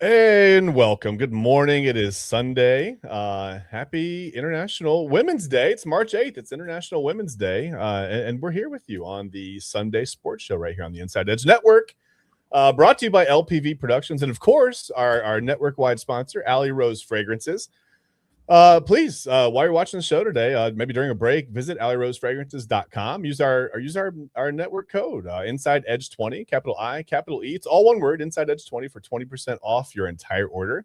And welcome. Good morning. It is Sunday. Happy International Women's Day. It's March 8th. It's International Women's Day. And we're here with you on the Sunday Sports Show right here on the Inside Edge Network. Brought to you by LPV Productions. And of course, our network-wide sponsor, Alley Rose Fragrances. Please, while you're watching the show today, maybe during a break, visit allyrosefragrances.com. Use our network code, Inside Edge 20, capital I, capital E. It's all one word, Inside Edge 20 for 20% off your entire order.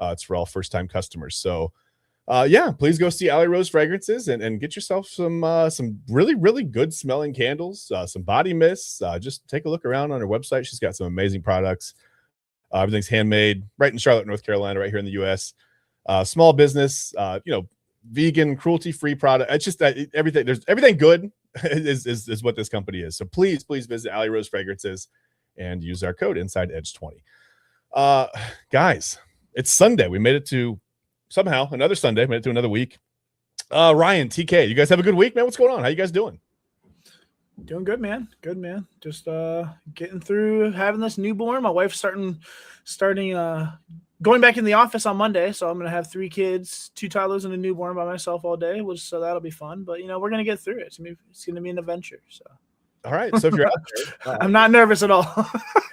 It's for all first-time customers. So, please go see Alley Rose Fragrances and get yourself some really, really good smelling candles, some body mists. Just take a look around on her website. She's got some amazing products. Everything's handmade right in Charlotte, North Carolina, right here in the U.S. Small business, vegan, cruelty-free product. It's just that everything good is what this company is. So please visit Alley Rose Fragrances and use our code Inside Edge 20. Guys, it's Sunday. We made it to somehow another Sunday. Made it to another week. Ryan, TK, you guys have a good week, man. What's going on? How you guys doing? Doing good, man. Good, man. Just getting through having this newborn. My wife's starting going back in the office on Monday, so I'm going to have 3 kids, 2 toddlers and a newborn by myself all day, so that'll be fun. But, we're going to get through it. It's going to be an adventure. So, all right. So if you're out there, I'm not nervous at all.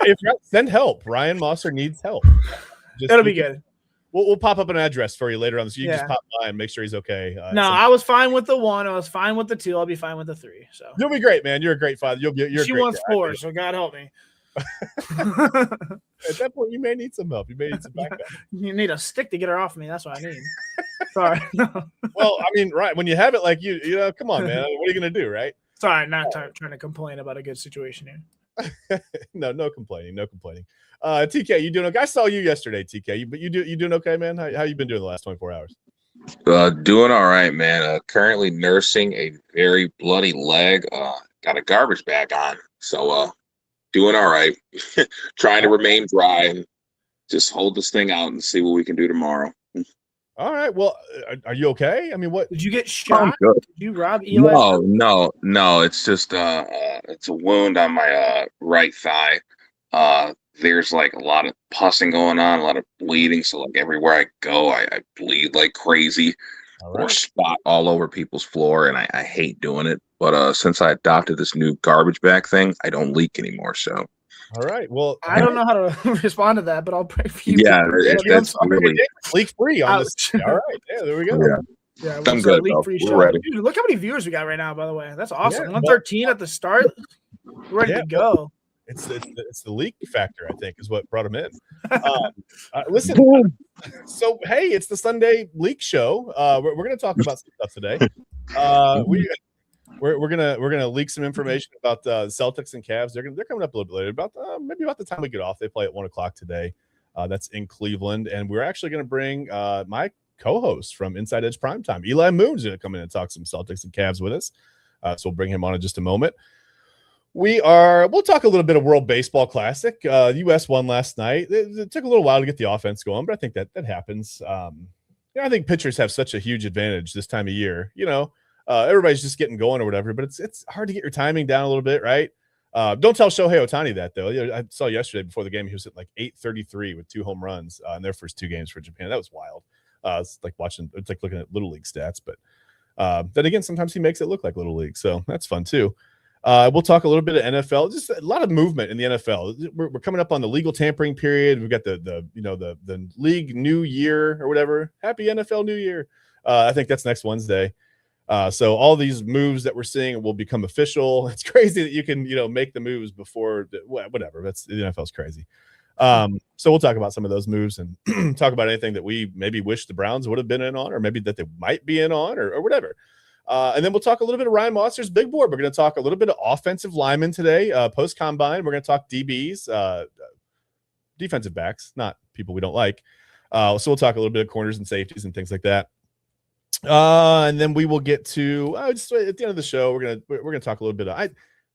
If you're out, send help. Ryan Mosser needs help. It'll be good. We'll pop up an address for you later on, so you can just pop by and make sure he's okay. I was fine with the 1. I was fine with the 2. I'll be fine with the 3. So you'll be great, man. You're a great father. She wants 4, so God help me. At that point, you may need some help. You may need some backup. You need a stick to get her off me. That's what I need. Sorry. Well, I mean, right when you have it like you come on, man. What are you gonna do, right? Sorry, not trying to complain about a good situation here. No complaining. TK, you doing okay? I saw you yesterday, TK. But you doing okay, man? How you been doing the last 24 hours? Doing all right, man. Currently nursing a very bloody leg. Got a garbage bag on, so doing all right. Trying to remain dry and just hold this thing out and see what we can do tomorrow. All right. Well, are you okay? I mean, what did you get shot? Did you rob Eli? No. It's just it's a wound on my right thigh. There's like a lot of pussing going on, a lot of bleeding. So like everywhere I go, I bleed like crazy, or spot all over people's floor, and I hate doing it. But since I adopted this new garbage bag thing, I don't leak anymore. So. All right. Well, I don't know how to respond to that, but I'll pray for you. Yeah, that's really leak free on this. All right. Yeah, there we go. Yeah, I'm good. We're ready. Dude, look how many viewers we got right now. By the way, that's awesome. 113 at the start. We're ready to go. It's the leak factor, I think, is what brought him in. Listen, so hey, it's the Sunday leak show. We're going to talk about some stuff today. We're gonna leak some information about the Celtics and Cavs. They're coming up a little bit later, about maybe about the time we get off. They play at 1:00 today. That's in Cleveland, and we're actually going to bring my co-host from Inside Edge Primetime, Eli Moon's going to come in and talk some Celtics and Cavs with us. So we'll bring him on in just a moment. We'll talk a little bit of World Baseball Classic. The U.S. won last night. It took a little while to get the offense going, but I think that happens. I think pitchers have such a huge advantage this time of year. Everybody's just getting going or whatever, but it's hard to get your timing down a little bit, right? Don't tell Shohei Ohtani that, though. I saw yesterday before the game, he was at like 833 with 2 home runs in their first 2 games for Japan. That was wild. It's like looking at Little League stats, but then again, sometimes he makes it look like Little League, so that's fun too. We'll talk a little bit of NFL, just a lot of movement in the NFL. We're coming up on the legal tampering period. We've got the league new year or whatever. Happy NFL New Year. I think that's next Wednesday. So all these moves that we're seeing will become official. It's crazy that you can, make the moves before whatever. That's the NFL's crazy. So we'll talk about some of those moves and talk about anything that we maybe wish the Browns would have been in on, or maybe that they might be in on, or whatever. And then we'll talk a little bit of Ryan Mosser's big board. We're going to talk a little bit of offensive linemen today, post combine. We're going to talk DBs, defensive backs, not people we don't like. So we'll talk a little bit of corners and safeties and things like that. And then we will get to just at the end of the show. We're gonna talk a little bit.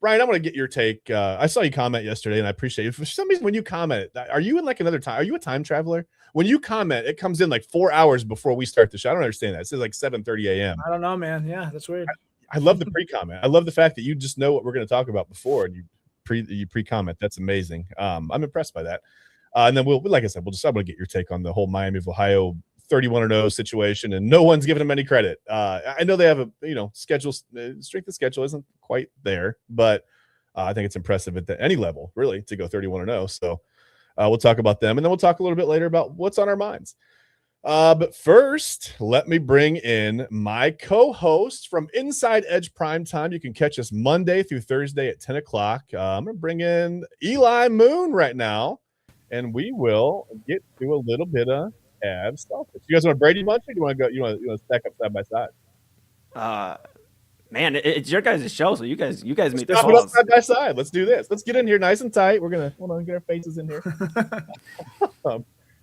Ryan, I want to get your take. I saw you comment yesterday, and I appreciate it. For some reason, when you comment, are you in like another time? Are you a time traveler? When you comment, it comes in like 4 hours before we start the show. I don't understand that. It says like 7:30 a.m. I don't know, man. Yeah, that's weird. I love the pre-comment. I love the fact that you just know what we're going to talk about before, and you pre-comment. That's amazing. I'm impressed by that. And then like I said, I'm going to get your take on the whole Miami of Ohio 31-0 situation, and no one's giving them any credit. I know they have a schedule strength of schedule isn't quite there, but I think it's impressive at any level, really, to go 31-0. So we'll talk about them, and then we'll talk a little bit later about what's on our minds. But first, let me bring in my co-host from Inside Edge Primetime. You can catch us Monday through Thursday at 10 o'clock. I'm going to bring in Eli Moon right now, and we will get to a little bit of Cavs-Celtics. You guys want a Brady bunch, or do you want to go? You want to stack up side by side? Man, it's your guys' show, so you guys make the calls. calls. Side by side. Let's do this. Let's get in here nice and tight. We're gonna get our faces in here.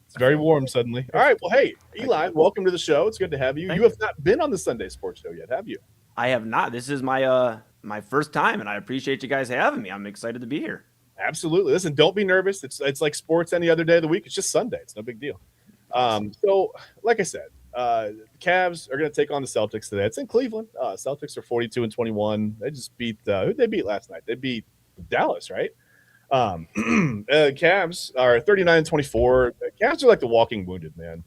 It's very warm suddenly. All right. Well, hey, Eli, welcome to the show. It's good to have you. You have not been on the Sunday Sports Show yet, have you? I have not. This is my my first time, and I appreciate you guys having me. I'm excited to be here. Absolutely. Listen, don't be nervous. It's like sports any other day of the week. It's just Sunday. It's no big deal. So, like I said, the Cavs are going to take on the Celtics today. It's in Cleveland. Celtics are 42-21. They just beat who'd they beat last night? They beat Dallas, right? Cavs are 39-24. Cavs are like the walking wounded, man.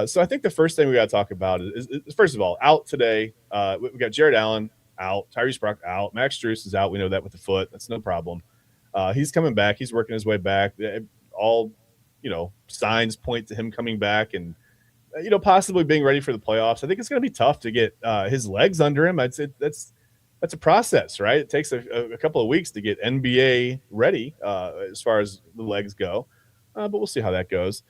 So I think the first thing we got to talk about is first of all, out today. We got Jared Allen out, Tyrese Brock out, Max Strus is out. We know that with the foot. That's no problem. He's coming back. He's working his way back. All signs point to him coming back and possibly being ready for the playoffs. I think it's going to be tough to get his legs under him. I'd say that's a process, right? It takes a couple of weeks to get NBA ready as far as the legs go, but we'll see how that goes.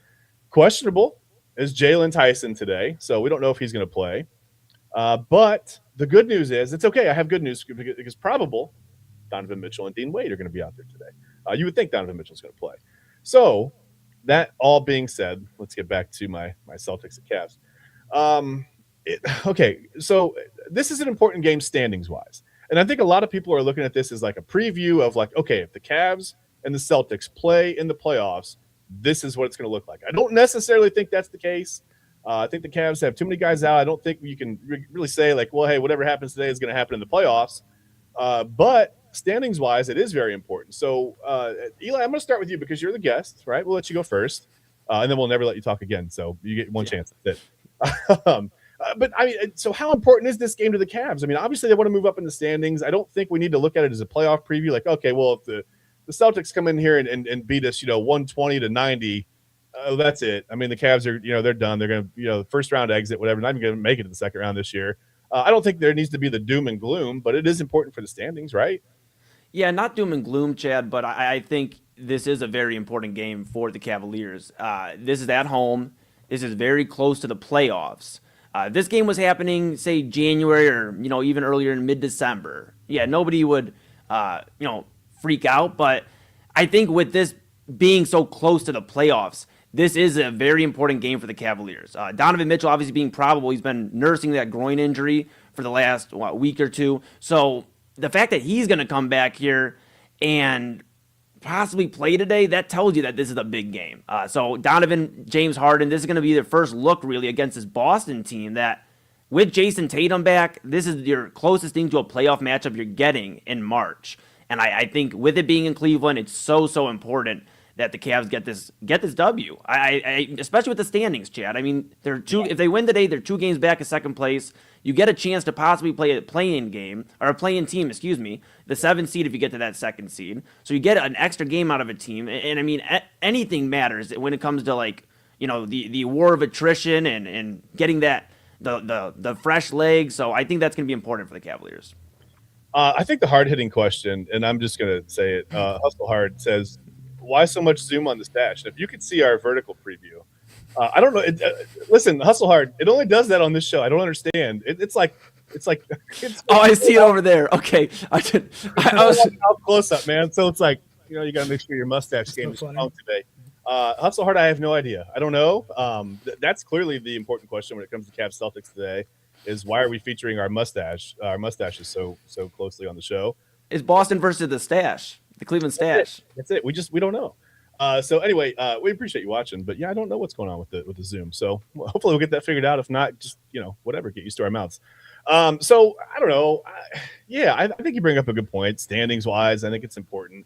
Questionable is Jalen Tyson today, so we don't know if he's going to play. But the good news is it's okay. I have good news because probable Donovan Mitchell and Dean Wade are going to be out there today. You would think Donovan Mitchell's going to play. So that all being said, let's get back to my Celtics and Cavs. Okay, so this is an important game standings-wise. And I think a lot of people are looking at this as like a preview of like, okay, if the Cavs and the Celtics play in the playoffs, this is what it's going to look like. I don't necessarily think that's the case. I think the Cavs have too many guys out. I don't think you can really say like, well, hey, whatever happens today is going to happen in the playoffs. But standings-wise, it is very important. So, Eli, I'm going to start with you because you're the guest, right? We'll let you go first, and then we'll never let you talk again. So you get one chance. That's it. But I mean, so how important is this game to the Cavs? I mean, obviously they want to move up in the standings. I don't think we need to look at it as a playoff preview. Like, okay, well, if the Celtics come in here and beat us, 120-90, that's it. I mean, the Cavs are, they're done. They're going to, first round exit, whatever. Not even going to make it to the second round this year. I don't think there needs to be the doom and gloom, but it is important for the standings, right? Yeah, not doom and gloom, Chad, but I think this is a very important game for the Cavaliers. This is at home. This is very close to the playoffs. This game was happening, say, January or, even earlier in mid-December. Yeah, nobody would, freak out. But I think with this being so close to the playoffs, this is a very important game for the Cavaliers. Donovan Mitchell obviously being probable. He's been nursing that groin injury for the last week or two. So the fact that he's going to come back here and possibly play today, that tells you that this is a big game. So Donovan, James Harden, this is going to be their first look really against this Boston team that with Jason Tatum back, this is your closest thing to a playoff matchup you're getting in March. And I think with it being in Cleveland, it's so important that the Cavs get this W. I especially with the standings, Chad. I mean, if they win today, they're 2 games back in second place. You get a chance to possibly play a play-in game, or a play-in team, the 7th seed if you get to that 2nd seed. So you get an extra game out of a team. And I mean, anything matters when it comes to like, the war of attrition and getting that the fresh legs. So I think that's going to be important for the Cavaliers. I think the hard-hitting question, and I'm just going to say it, Hustle Hard says, why so much zoom on the stash? And if you could see our vertical preview, I don't know. Listen, Hustle Hard. It only does that on this show. I don't understand. It's like. Oh, I see it over there. Okay, I was close up, man. So it's like you got to make sure your mustache game is strong today. Hustle Hard. I have no idea. I don't know. That's clearly the important question when it comes to Cavs-Celtics today. Is why are we featuring our mustaches so closely on the show? It's Boston versus the Cleveland stash. That's it. We don't know. So anyway, we appreciate you watching, but yeah, I don't know what's going on with the Zoom. So hopefully we'll get that figured out. If not, just whatever, get used to our mouths. So I don't know. I think you bring up a good point. Standings wise, I think it's important.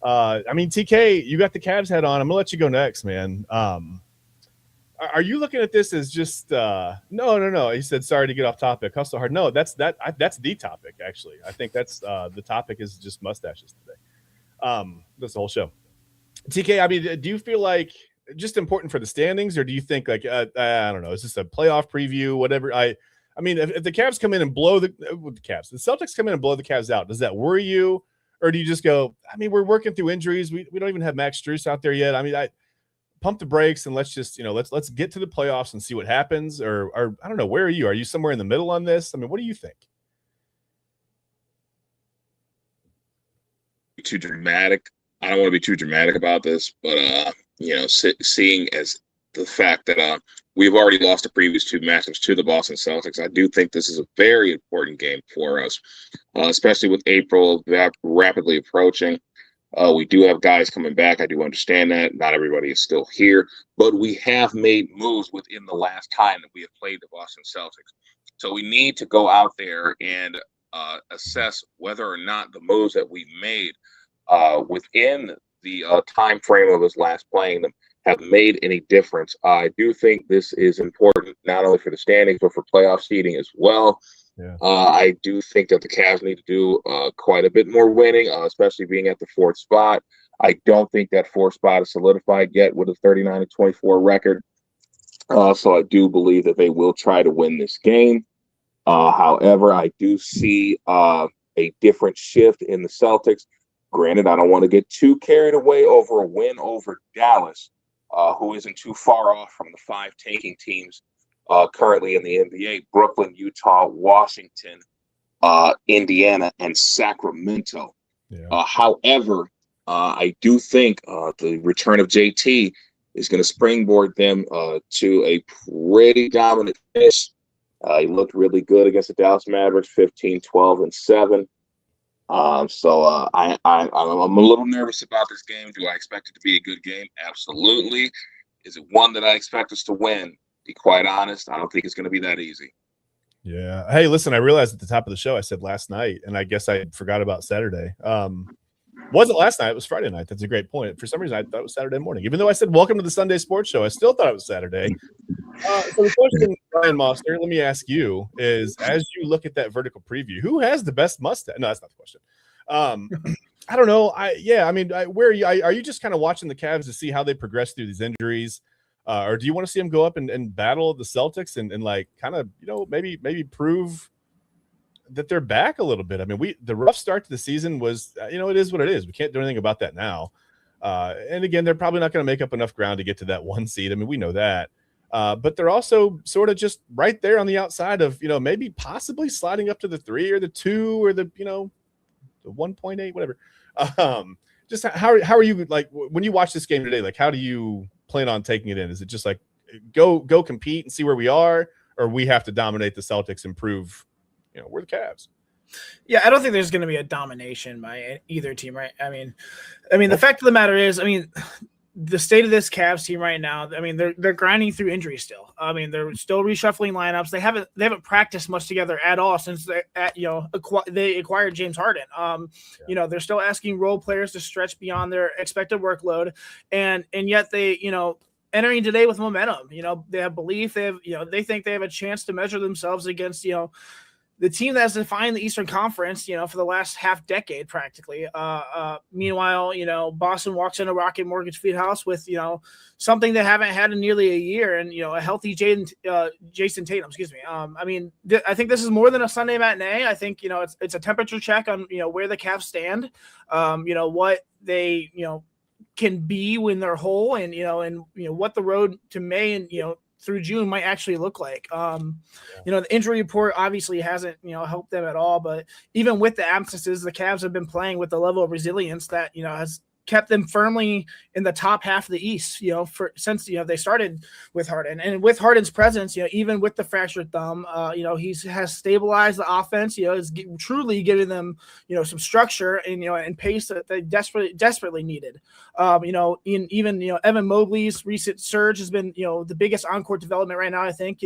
I mean, TK, you got the Cavs hat on. I'm gonna let you go next, man. Are you looking at this as just no? He said sorry to get off topic. Hustle hard. No, that's the topic actually. I think that's the topic is just mustaches today. That's the whole show. TK, I mean, do you feel like just important for the standings, or do you think like I don't know? Is this a playoff preview? Whatever. I mean, if the Cavs come in and blow the Celtics come in and blow the Cavs out, does that worry you, or do you just go? I mean, we're working through injuries. We don't even have Max Strus out there yet. I mean, I pump the brakes and let's just let's get to the playoffs and see what happens. Or I don't know. Where are you? Are you somewhere in the middle on this? I mean, what do you think? Too dramatic. I don't want to be too dramatic about this, but seeing as the fact that we've already lost the previous two matchups to the Boston Celtics, I do think this is a very important game for us, especially with April rapidly approaching. We do have guys coming back. I do understand that not everybody is still here, but we have made moves within the last time that we have played the Boston Celtics. So we need to go out there and assess whether or not the moves that we made within the time frame of us last playing them have made any difference. I do think this is important not only for the standings but for playoff seeding as well. Yeah. I do think that the Cavs need to do quite a bit more winning, especially being at the fourth spot. I don't think that fourth spot is solidified yet with a 39-24 record. So I do believe that they will try to win this game. However, I do see a different shift in the Celtics. Granted, I don't want to get too carried away over a win over Dallas, who isn't too far off from the 5 tanking teams currently in the NBA: Brooklyn, Utah, Washington, Indiana, and Sacramento. Yeah. However, I do think the return of JT is going to springboard them to a pretty dominant finish. He looked really good against the Dallas Mavericks, 15, 12, and 7. So I'm a little nervous about this game. Do I expect it to be a good game? Absolutely. Is it one that I expect us to win? Be quite honest, I don't think it's going to be that easy. Yeah. Hey, listen, I realized at the top of the show I said last night, and I guess I forgot about Saturday. Wasn't last night, it was Friday night. That's a great point. For some reason, I thought it was Saturday morning. Even though I said welcome to the Sunday Sports Show, I still thought it was Saturday. So the question, Ryan Moster, let me ask you is, as you look at that vertical preview, who has the best mustache? No, that's not the question. I don't know. Where are you? Are you just kind of watching the Cavs to see how they progress through these injuries? Or do you want to see them go up and battle the Celtics and like kind of, maybe prove that they're back a little bit? I mean, the rough start to the season was, it is what it is. We can't do anything about that now. And again, they're probably not going to make up enough ground to get to that 1 seed. I mean, we know that. But they're also sort of just right there on the outside of, maybe possibly sliding up to the 3 or the 2 or the 1.8, whatever. Just how are you, like, when you watch this game today, like, how do you plan on taking it in? Is it just like go compete and see where we are, or we have to dominate the Celtics and prove, we're the Cavs? Yeah, I don't think there's going to be a domination by either team, right? I mean, the fact of the matter is, the state of this Cavs team right now, they're grinding through injuries still. They're still reshuffling lineups. They haven't practiced much together at all since they acquired James Harden. They're still asking role players to stretch beyond their expected workload, and yet they, entering today with momentum. They have belief. They think they have a chance to measure themselves against, the team that has defined the Eastern Conference, for the last half decade practically. Meanwhile, Boston walks into Rocket Mortgage Fieldhouse with, something they haven't had in nearly a year, and, a healthy Jason Tatum, excuse me. I think this is more than a Sunday matinee. I think, it's a temperature check on, where the Cavs stand, what they, can be when they're whole, and, what the road to May and, through June might actually look like. The injury report obviously hasn't, helped them at all, but even with the absences, the Cavs have been playing with a level of resilience that, has kept them firmly in the top half of the East, since, they started with Harden. And with Harden's presence, even with the fractured thumb, he has stabilized the offense, is truly giving them, some structure and pace that they desperately needed. Evan Mobley's recent surge has been, the biggest on-court development right now, I think.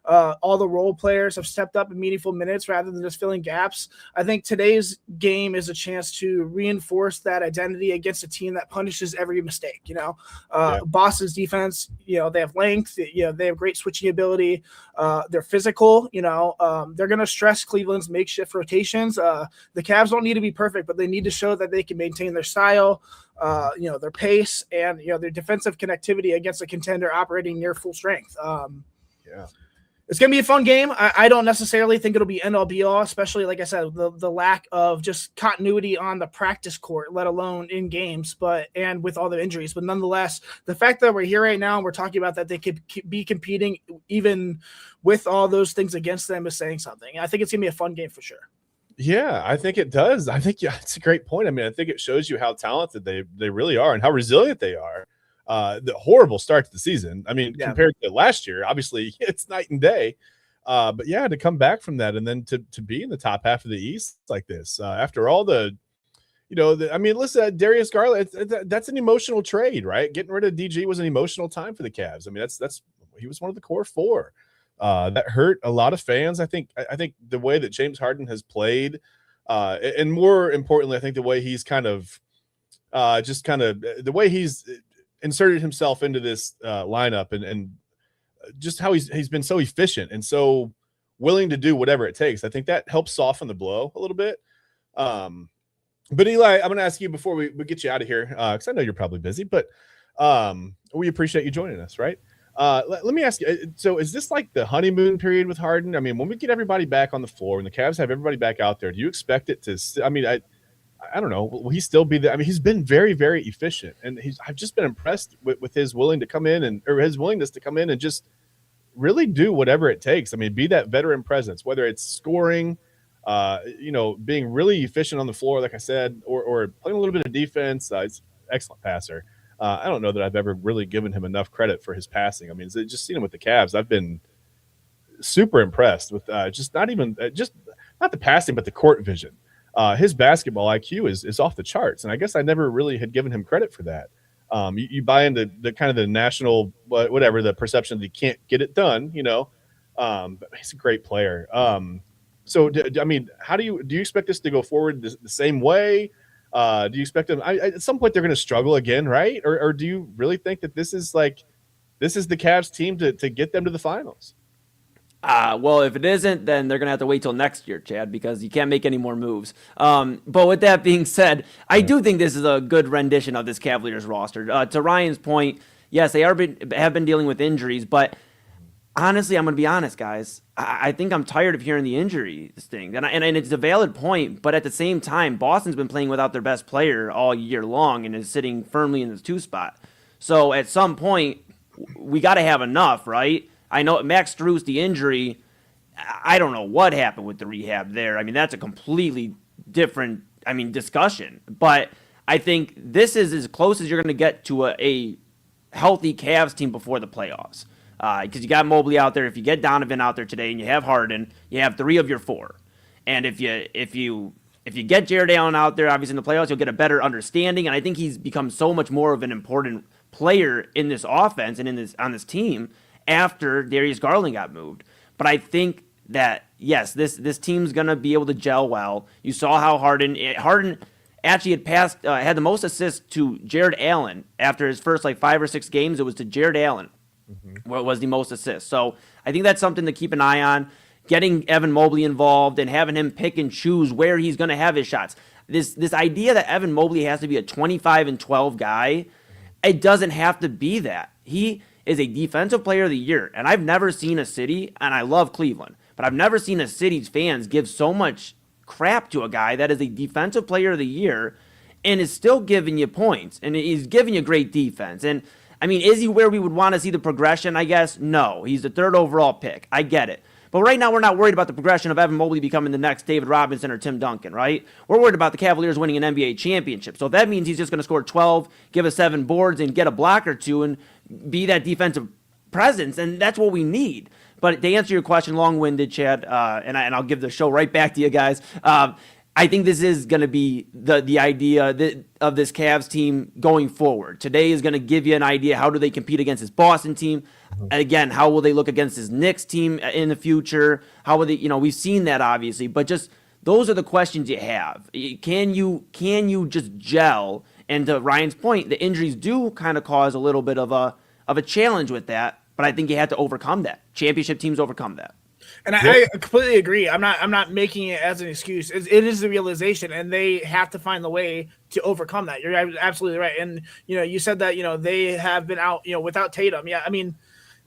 All the role players have stepped up in meaningful minutes rather than just filling gaps. I think today's game is a chance to reinforce that identity against a team that punishes every mistake. Boston's defense, they have length, they have great switching ability. They're physical, they're going to stress Cleveland's makeshift rotations. The Cavs don't need to be perfect, but they need to show that they can maintain their style, their pace, and, their defensive connectivity against a contender operating near full strength. It's going to be a fun game. I don't necessarily think it'll be end all be all, especially, like I said, the lack of just continuity on the practice court, let alone in games, and with all the injuries. But nonetheless, the fact that we're here right now and we're talking about that they could be competing even with all those things against them is saying something. I think it's going to be a fun game for sure. Yeah, I think it does. I think it's a great point. I mean, I think it shows you how talented they really are and how resilient they are. The horrible start to the season. I mean, compared to last year, obviously it's night and day. But yeah, to come back from that and then to be in the top half of the East like this, after all listen, Darius Garland, that's an emotional trade, right? Getting rid of DG was an emotional time for the Cavs. I mean, he was one of the core four. That hurt a lot of fans. I think the way that James Harden has played, and more importantly, I think the way he's the way he's inserted himself into this lineup and just how he's been so efficient and so willing to do whatever it takes. I think that helps soften the blow a little bit. But Eli, I'm going to ask you before we get you out of here, because I know you're probably busy, but we appreciate you joining us, right? Let me ask you, so is this like the honeymoon period with Harden? I mean, when we get everybody back on the floor, when the Cavs have everybody back out there, do you expect it to – I mean, I don't know. Will he still be there? I mean, he's been very, very efficient, and I've just been impressed with his willingness to come in and just really do whatever it takes. I mean, be that veteran presence, whether it's scoring, being really efficient on the floor, like I said, or playing a little bit of defense. He's an excellent passer. I don't know that I've ever really given him enough credit for his passing. I mean, just seeing him with the Cavs, I've been super impressed with not the passing, but the court vision. His basketball IQ is off the charts, and I guess I never really had given him credit for that. You buy into the kind of the national whatever the perception that he can't get it done, but he's a great player. So I mean, how do you expect this to go forward the same way? Do you expect them at some point they're going to struggle again, right? Or do you really think that this is the Cavs team to get them to the finals? Well, if it isn't, then they're going to have to wait till next year, Chad, because you can't make any more moves. But with that being said, I do think this is a good rendition of this Cavaliers roster. To Ryan's point, yes, they have been dealing with injuries, but honestly, I'm going to be honest, guys. I think I'm tired of hearing the injuries thing. And it's a valid point, but at the same time, Boston's been playing without their best player all year long and is sitting firmly in the 2 spot. So at some point, we got to have enough, right? I know Max Strus, the injury, I don't know what happened with the rehab there. I mean, that's a completely different, discussion. But I think this is as close as you're going to get to a healthy Cavs team before the playoffs. Because you got Mobley out there. If you get Donovan out there today and you have Harden, you have 3 of your 4. And if you get Jared Allen out there, obviously in the playoffs, you'll get a better understanding. And I think he's become so much more of an important player in this offense and on this team after Darius Garland got moved. But I think that, yes, this team's going to be able to gel well. You saw how Harden actually had the most assists to Jared Allen after his first 5 or 6 games. It was to Jared Allen. What was the most assists. So I think that's something to keep an eye on. Getting Evan Mobley involved and having him pick and choose where he's going to have his shots. This idea that Evan Mobley has to be a 25-12 guy, it doesn't have to be that. He is a defensive player of the year, and I've never seen a city, and I love Cleveland, but I've never seen a city's fans give so much crap to a guy that is a defensive player of the year and is still giving you points, and he's giving you great defense. And I mean, is he where we would want to see the progression? I guess no. He's the 3rd overall pick. I get it. But right now, we're not worried about the progression of Evan Mobley becoming the next David Robinson or Tim Duncan, right? We're worried about the Cavaliers winning an NBA championship. So if that means he's just going to score 12, give us 7 boards, and get a block or two and be that defensive presence, and that's what we need. But to answer your question, long-winded, Chad, and I'll give the show right back to you guys. I think this is going to be the idea of this Cavs team going forward. Today is going to give you an idea, how do they compete against this Boston team? Again, how will they look against this Knicks team in the future? How will they, we've seen that obviously, but just those are the questions you have. Can you just gel? And to Ryan's point, the injuries do kind of cause a little bit of a challenge with that, but I think you have to overcome that. Championship teams overcome that. And I completely agree. I'm not making it as an excuse. It is the realization, and they have to find the way to overcome that. You're absolutely right. And you said that they have been out without Tatum. Yeah, I mean,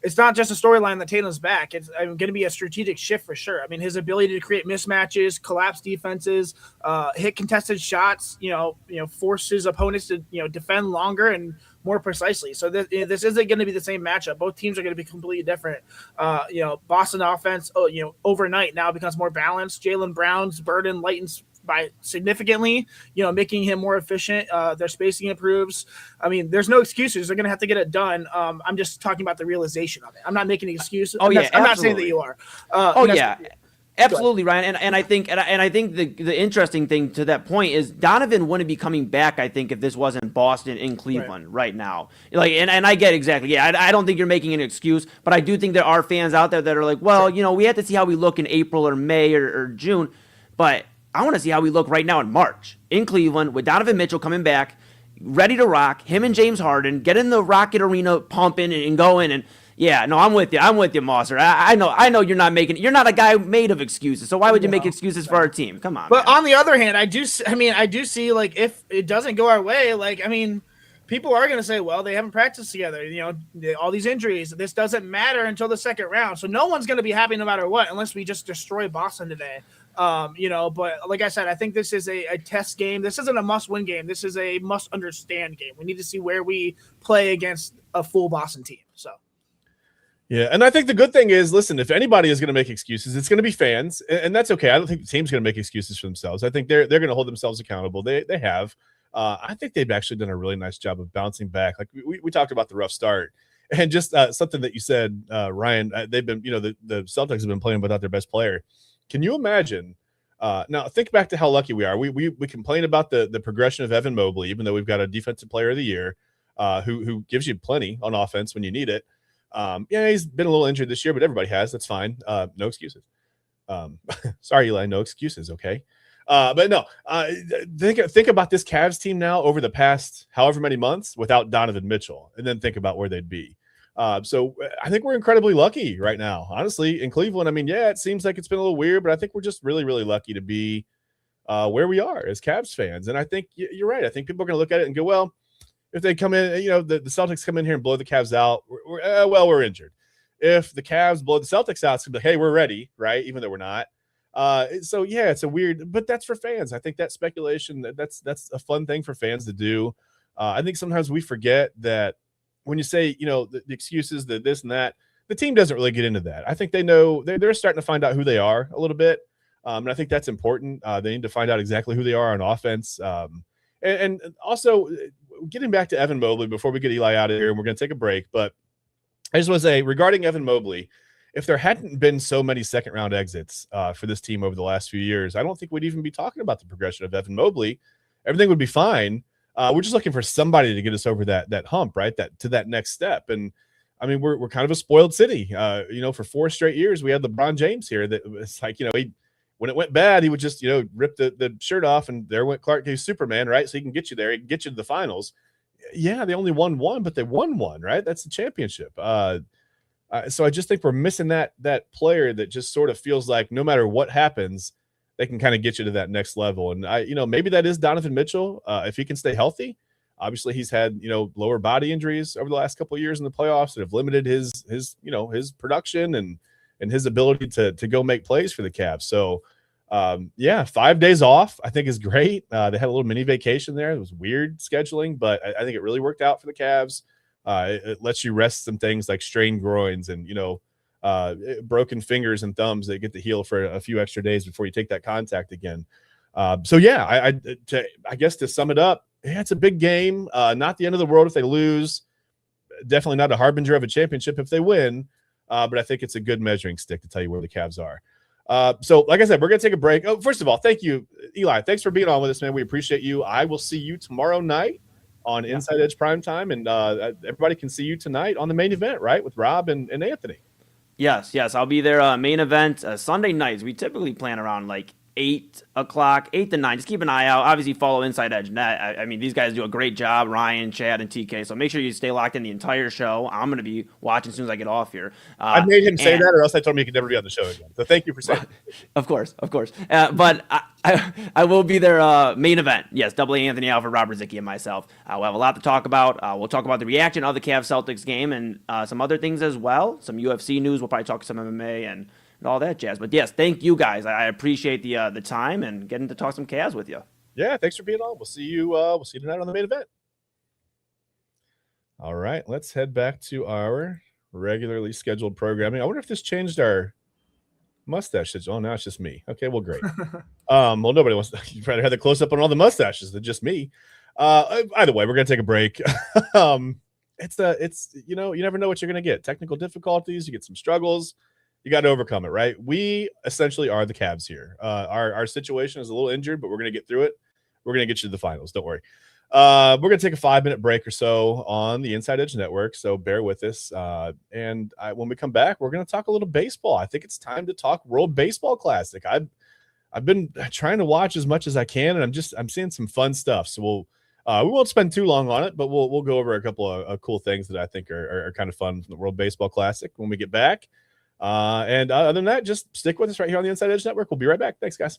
it's not just a storyline that Tatum's back. It's going to be a strategic shift for sure. I mean, his ability to create mismatches, collapse defenses, hit contested shots, force his opponents to defend longer and more precisely. So this isn't going to be the same matchup. Both teams are going to be completely different. Boston offense, overnight now becomes more balanced. Jaylen Brown's burden lightens by significantly, making him more efficient. Their spacing improves. I mean, there's no excuses. They're going to have to get it done. I'm just talking about the realization of it. I'm not making excuses. Oh, yeah, I'm not saying that you are. Absolutely, Ryan. And I think the interesting thing to that point is Donovan wouldn't be coming back, I think, if this wasn't Boston in Cleveland right now. And I get exactly. Yeah, I don't think you're making an excuse, but I do think there are fans out there that are like, well, we have to see how we look in April or May or June, but I want to see how we look right now in March in Cleveland with Donovan Mitchell coming back, ready to rock, him and James Harden, getting the Rocket Arena pumping and going. And yeah, no, I'm with you. I'm with you, Mosser. I know you're not a guy made of excuses. So why would you make excuses for our team? Come on. But man. on the other hand, I do see, like, if it doesn't go our way, like, I mean, people are going to say, well, they haven't practiced together. All these injuries. This doesn't matter until the second round. So no one's going to be happy no matter what, unless we just destroy Boston today. But like I said, I think this is a test game. This isn't a must-win game. This is a must-understand game. We need to see where we play against a full Boston team. So. Yeah, and I think the good thing is, listen, if anybody is going to make excuses, it's going to be fans, and that's okay. I don't think the team's going to make excuses for themselves. I think they're going to hold themselves accountable. They have. I think they've actually done a really nice job of bouncing back. Like we talked about the rough start, and just something that you said, Ryan. They've been, the Celtics have been playing without their best player. Can you imagine? Now think back to how lucky we are. We complain about the progression of Evan Mobley, even though we've got a defensive player of the year who gives you plenty on offense when you need it. Yeah, he's been a little injured this year, but everybody has. That's fine. No excuses. Sorry, Eli, no excuses. Okay. But no, think about this Cavs team now over the past however many months without Donovan Mitchell, and then think about where they'd be. So I think we're incredibly lucky right now, honestly, in Cleveland. I mean, yeah, it seems like it's been a little weird, but I think we're just really, really lucky to be where we are as Cavs fans. And I think you're right. I think people are going to look at it and go, well, if they come in, the Celtics come in here and blow the Cavs out, we're injured. If the Cavs blow the Celtics out, it's going to be, hey, we're ready, right? Even though we're not. So yeah, it's a weird, but that's for fans. I think that speculation, that's a fun thing for fans to do. I think sometimes we forget that when you say, the excuses, the this and that, the team doesn't really get into that. I think they know they're starting to find out who they are a little bit. And I think that's important. They need to find out exactly who they are on offense. And also getting back to Evan Mobley before we get Eli out of here, and we're going to take a break. But I just want to say regarding Evan Mobley, if there hadn't been so many second round exits for this team over the last few years, I don't think we'd even be talking about the progression of Evan Mobley. Everything would be fine. We're just looking for somebody to get us over that hump, right? That next step. And I mean, we're kind of a spoiled city. For 4 straight years, we had LeBron James here. That was like, when it went bad, he would just, rip the shirt off, and there went Clark Kent, Superman, right? So he can get you there. He can get you to the finals. Yeah, they only won one, but they won one, right? That's the championship. So I just think we're missing that player that just sort of feels like no matter what happens, they can kind of get you to that next level. And maybe that is Donovan Mitchell if he can stay healthy. Obviously, he's had lower body injuries over the last couple of years in the playoffs that have limited his production and his ability to go make plays for the Cavs. So 5 days off I think is great. They had a little mini vacation there. It was weird scheduling, but I think it really worked out for the Cavs. It lets you rest some things like strained groins and broken fingers and thumbs that get to heal for a few extra days before you take that contact again. So yeah, I guess to sum it up, yeah, it's a big game. Not the end of the world if they lose. Definitely not a harbinger of a championship if they win. But I think it's a good measuring stick to tell you where the Cavs are. So like I said, we're going to take a break. Oh, first of all, thank you, Eli. Thanks for being on with us, man. We appreciate you. I will see you tomorrow night on Inside Edge Primetime, and everybody can see you tonight on the main event, right, with Rob and Anthony. Yes, I'll be there. Main event Sunday nights. We typically plan around like 8 o'clock, 8 to 9. Just keep an eye out. Obviously, follow Inside Edge Net. I mean, these guys do a great job, Ryan, Chad, and TK. So make sure you stay locked in the entire show. I'm going to be watching as soon as I get off here. I made him say that, or else I told him he could never be on the show again. So thank you for saying Of course. But I will be there main event. Yes, Double A Anthony Alfred, Robert Zicki, and myself. We'll have a lot to talk about. We'll talk about the reaction of the Cavs-Celtics game and some other things as well. Some UFC news. We'll probably talk some MMA and all that jazz. But yes, thank you guys. I appreciate the time and getting to talk some Cavs with you. Yeah, thanks for being on. We'll see you tonight on the main event. All right, let's head back to our regularly scheduled programming. I wonder if this changed our mustaches. Oh, now it's just me. Okay, well, great. Well, nobody wants to. You probably had the close up on all the mustaches than just me. Either way, we're gonna take a break. It's you never know what you're gonna get. Technical difficulties, you get some struggles. You got to overcome it, right? We essentially are the Cavs here. Our situation is a little injured, but we're going to get through it. We're going to get you to the finals. Don't worry. We're going to take a 5-minute break or so on the Inside Edge Network, so bear with us. When we come back, we're going to talk a little baseball. I think it's time to talk World Baseball Classic. I've been trying to watch as much as I can, and I'm seeing some fun stuff. So we won't spend too long on it, but we'll go over a couple of cool things that I think are kind of fun from the World Baseball Classic when we get back. Other than that, just stick with us right here on the Inside Edge Network. We'll be right back. Thanks, guys.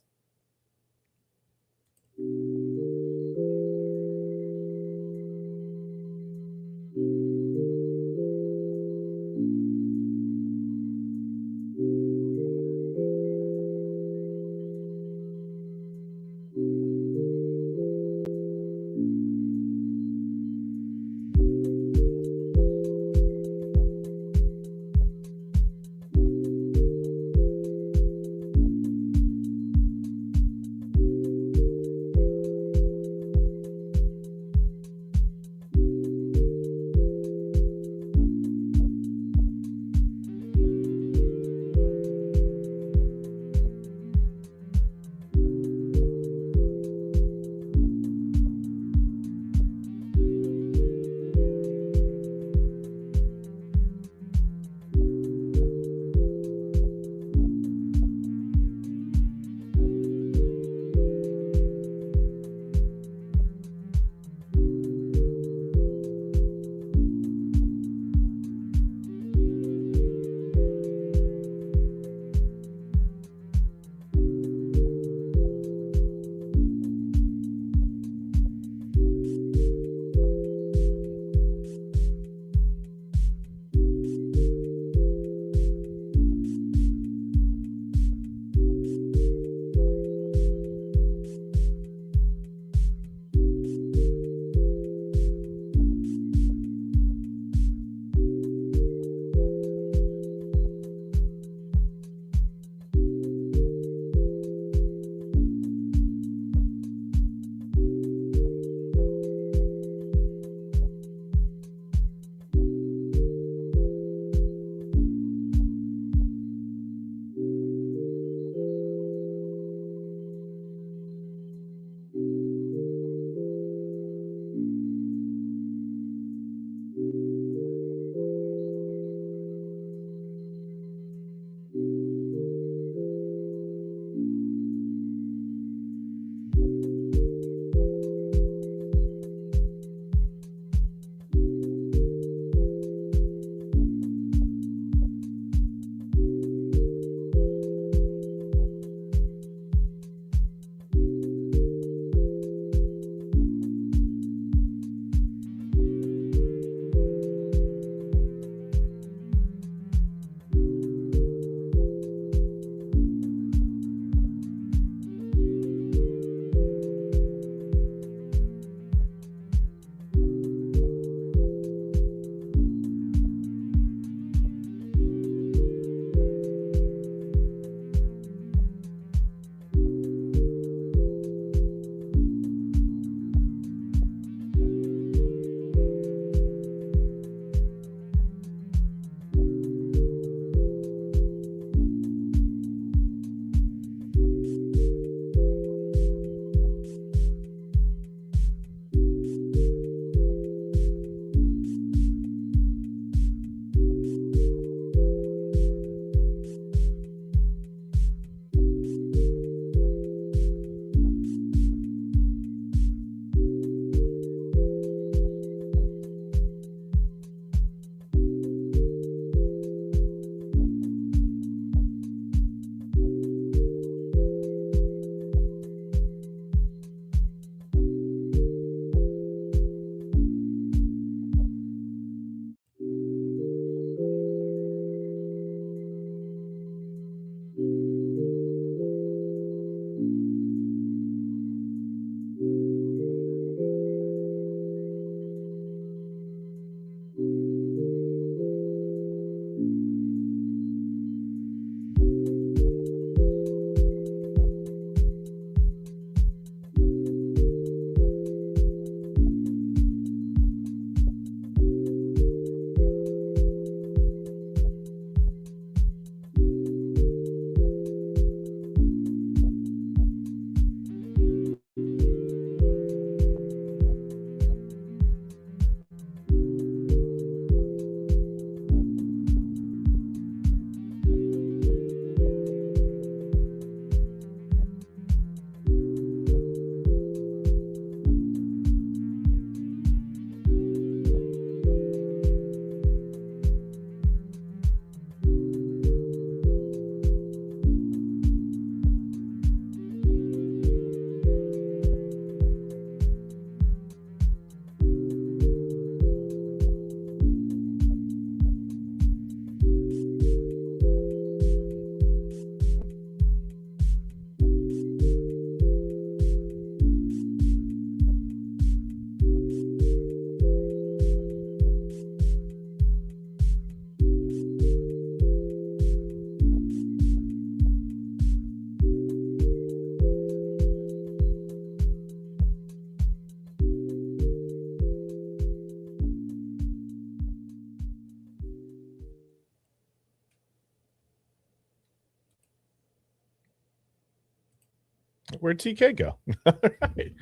Where'd TK go? All right.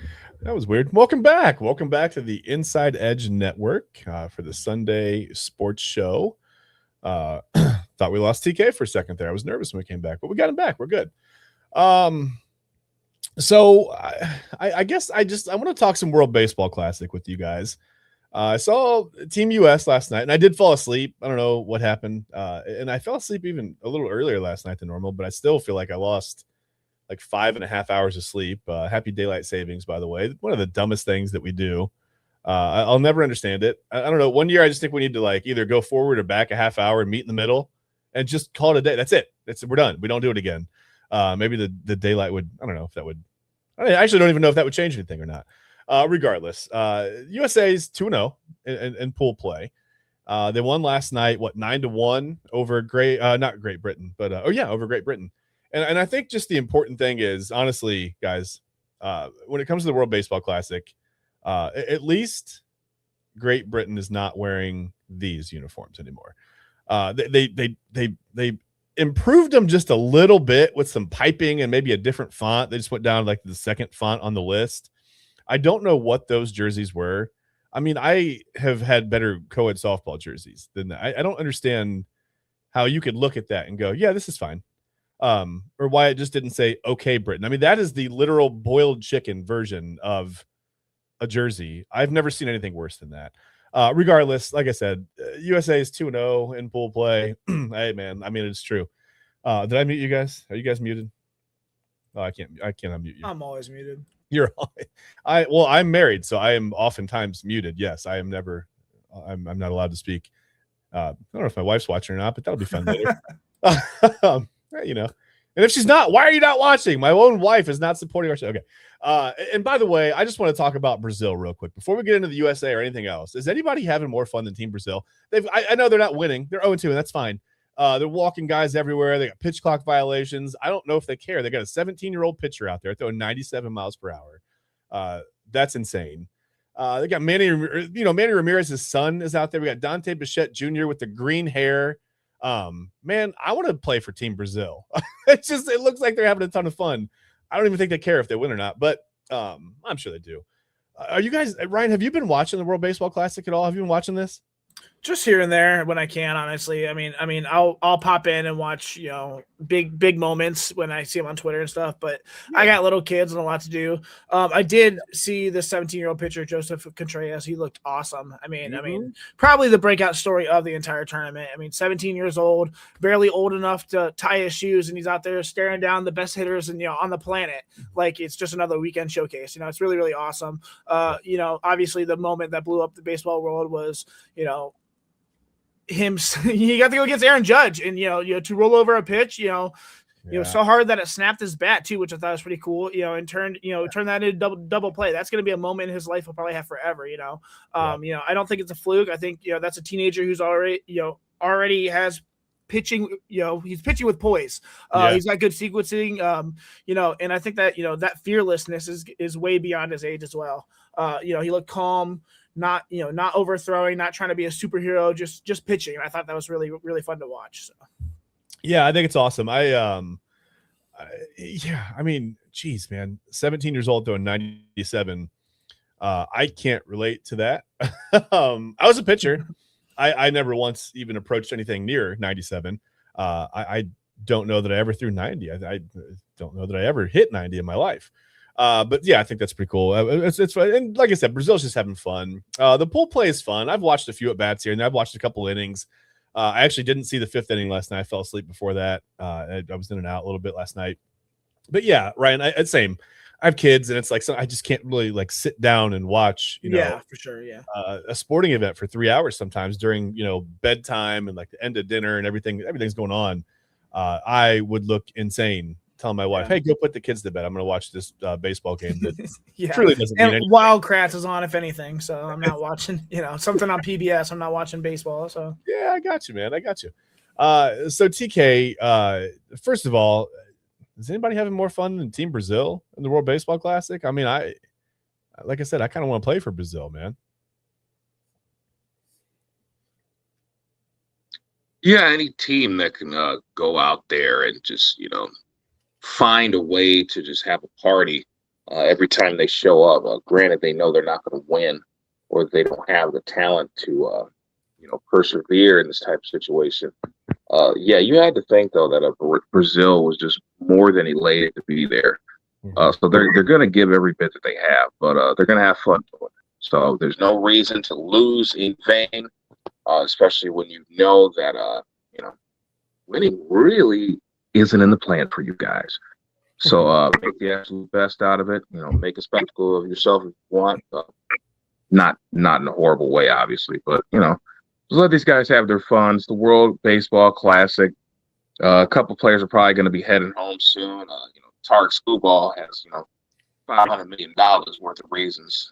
That was weird. Welcome back. Welcome back to the Inside Edge Network for the Sunday sports show. Thought we lost TK for a second there. I was nervous when we came back, but we got him back. We're good. So I guess I want to talk some World Baseball Classic with you guys. I saw Team US last night, and I did fall asleep. I don't know what happened, and I fell asleep even a little earlier last night than normal, but I still feel like I lost like 5.5 hours of sleep. Happy daylight savings, by the way. One of the dumbest things that we do. I'll never understand it. I don't know. One year, I just think we need to like either go forward or back a half hour and meet in the middle and just call it a day. That's it. We're done. We don't do it again. Maybe the daylight would. I don't know if that would. I actually don't even know if that would change anything or not. Regardless, USA's 2-0 in pool play. They won last night. 9-1 over not Great Britain, but over Great Britain. And I think just the important thing is, honestly, guys, when it comes to the World Baseball Classic, at least Great Britain is not wearing these uniforms anymore. They improved them just a little bit with some piping and maybe a different font. They just went down like the second font on the list. I don't know what those jerseys were. I mean, I have had better co-ed softball jerseys than that. I don't understand how you could look at that and go, yeah, this is fine. Or why it just didn't say okay Britain. I mean, that is the literal boiled chicken version of a jersey. I've never seen anything worse than that. Regardless, like I said, USA is 2-0 in pool play. Hey man, I mean, it's true. Did I mute you guys? Are you guys muted? Oh, I can't unmute you. I'm always muted. You're I'm married, so I am oftentimes muted. Yes, I am never. I'm not allowed to speak. I don't know if my wife's watching or not, but that'll be fun later. You know, and if she's not, why are you not watching? My own wife is not supporting our show. Okay. And by the way, I just want to talk about Brazil real quick before we get into the USA or anything else. Is anybody having more fun than Team Brazil? I know they're not winning. They're 0-2, and that's fine. They're walking guys everywhere. They got pitch clock violations. I don't know if they care. They got a 17-year-old pitcher out there throwing 97 miles per hour. That's insane. They got Manny Ramirez's son is out there. We got Dante Bichette Jr. with the green hair. Man, I want to play for Team Brazil. It looks like they're having a ton of fun. I don't even think they care if they win or not, but I'm sure they do. Are you guys, Ryan, have you been watching the World Baseball Classic at all? Have you been watching this? Just here and there when I can, honestly. I mean, I'll pop in and watch, big moments when I see them on Twitter and stuff. But yeah. I got little kids and a lot to do. I did see the 17-year-old pitcher Joseph Contreras. He looked awesome. I mean, probably the breakout story of the entire tournament. I mean, 17 years old, barely old enough to tie his shoes, and he's out there staring down the best hitters on the planet like it's just another weekend showcase. It's really, really awesome. Obviously the moment that blew up the baseball world was him. He got to go against Aaron Judge, and to roll over a pitch, so hard that it snapped his bat too, which I thought was pretty cool. And turned that into double play. That's going to be a moment in his life he'll probably have forever. I don't think it's a fluke. I think that's a teenager who's already has pitching. He's pitching with poise. He's got good sequencing. And I think that that fearlessness is way beyond his age as well. He looked calm. Not overthrowing, not trying to be a superhero, just pitching. And I thought that was really, really fun to watch. So. Yeah, I think it's awesome. I mean, geez, man, 17 years old throwing 97. I can't relate to that. I was a pitcher. I never once even approached anything near 97. I don't know that I ever threw 90. I don't know that I ever hit 90 in my life. But yeah, I think that's pretty cool. It's fun. And like I said, Brazil's just having fun. The pool play is fun. I've watched a few at bats here, and I've watched a couple innings. I actually didn't see the 5th inning last night. I fell asleep before that. I was in and out a little bit last night. But yeah, Ryan, same. I have kids, and it's like I just can't really like sit down and watch. Yeah, for sure. Yeah, a sporting event for 3 hours sometimes during bedtime and like the end of dinner and everything's going on. I would look insane. Telling my wife, hey, go put the kids to bed. I'm going to watch this baseball game that truly doesn't mean anything. Wildcrats is on, if anything, so I'm not watching, something on PBS. I'm not watching baseball, so. Yeah, I got you, man. I got you. So, TK, first of all, is anybody having more fun than Team Brazil in the World Baseball Classic? I mean, like I said, I kind of want to play for Brazil, man. Yeah, any team that can go out there and just, find a way to just have a party every time they show up. Granted, they know they're not going to win, or they don't have the talent to persevere in this type of situation. Yeah, you had to think though that Brazil was just more than elated to be there. So they're going to give every bit that they have, but they're going to have fun doing it. So there's no reason to lose in vain, especially when you know that winning really isn't in the plan for you guys. So make the absolute best out of it. Make a spectacle of yourself if you want. Not in a horrible way, obviously, but just let these guys have their fun. It's the World Baseball Classic. A couple players are probably going to be heading home soon. Tarek Skubal has $500 million worth of reasons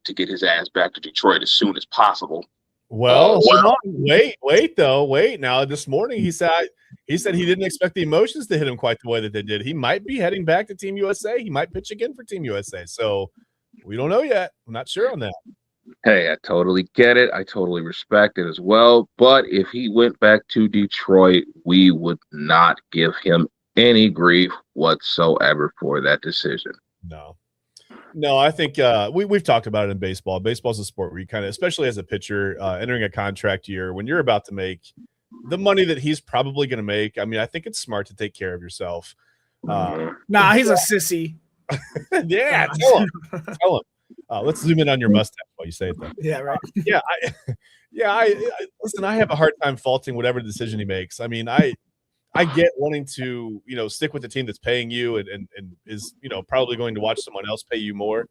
to get his ass back to Detroit as soon as possible. Well, hold on. Wait. Now, this morning he said he didn't expect the emotions to hit him quite the way that they did. He might be heading back to Team USA. He might pitch again for Team USA. So we don't know yet. I'm not sure on that. Hey, I totally get it. I totally respect it as well. But if he went back to Detroit, we would not give him any grief whatsoever for that decision. No, I think we've talked about it in baseball. Baseball's a sport where you kind of, especially as a pitcher, entering a contract year, when you're about to make the money that he's probably going to make, I mean, I think it's smart to take care of yourself. Nah, he's a sissy. Yeah, tell him. Let's zoom in on your mustache while you say it, though. Yeah, right. I listen, I have a hard time faulting whatever decision he makes. I mean, I get wanting to, stick with the team that's paying you and is, probably going to watch someone else pay you more.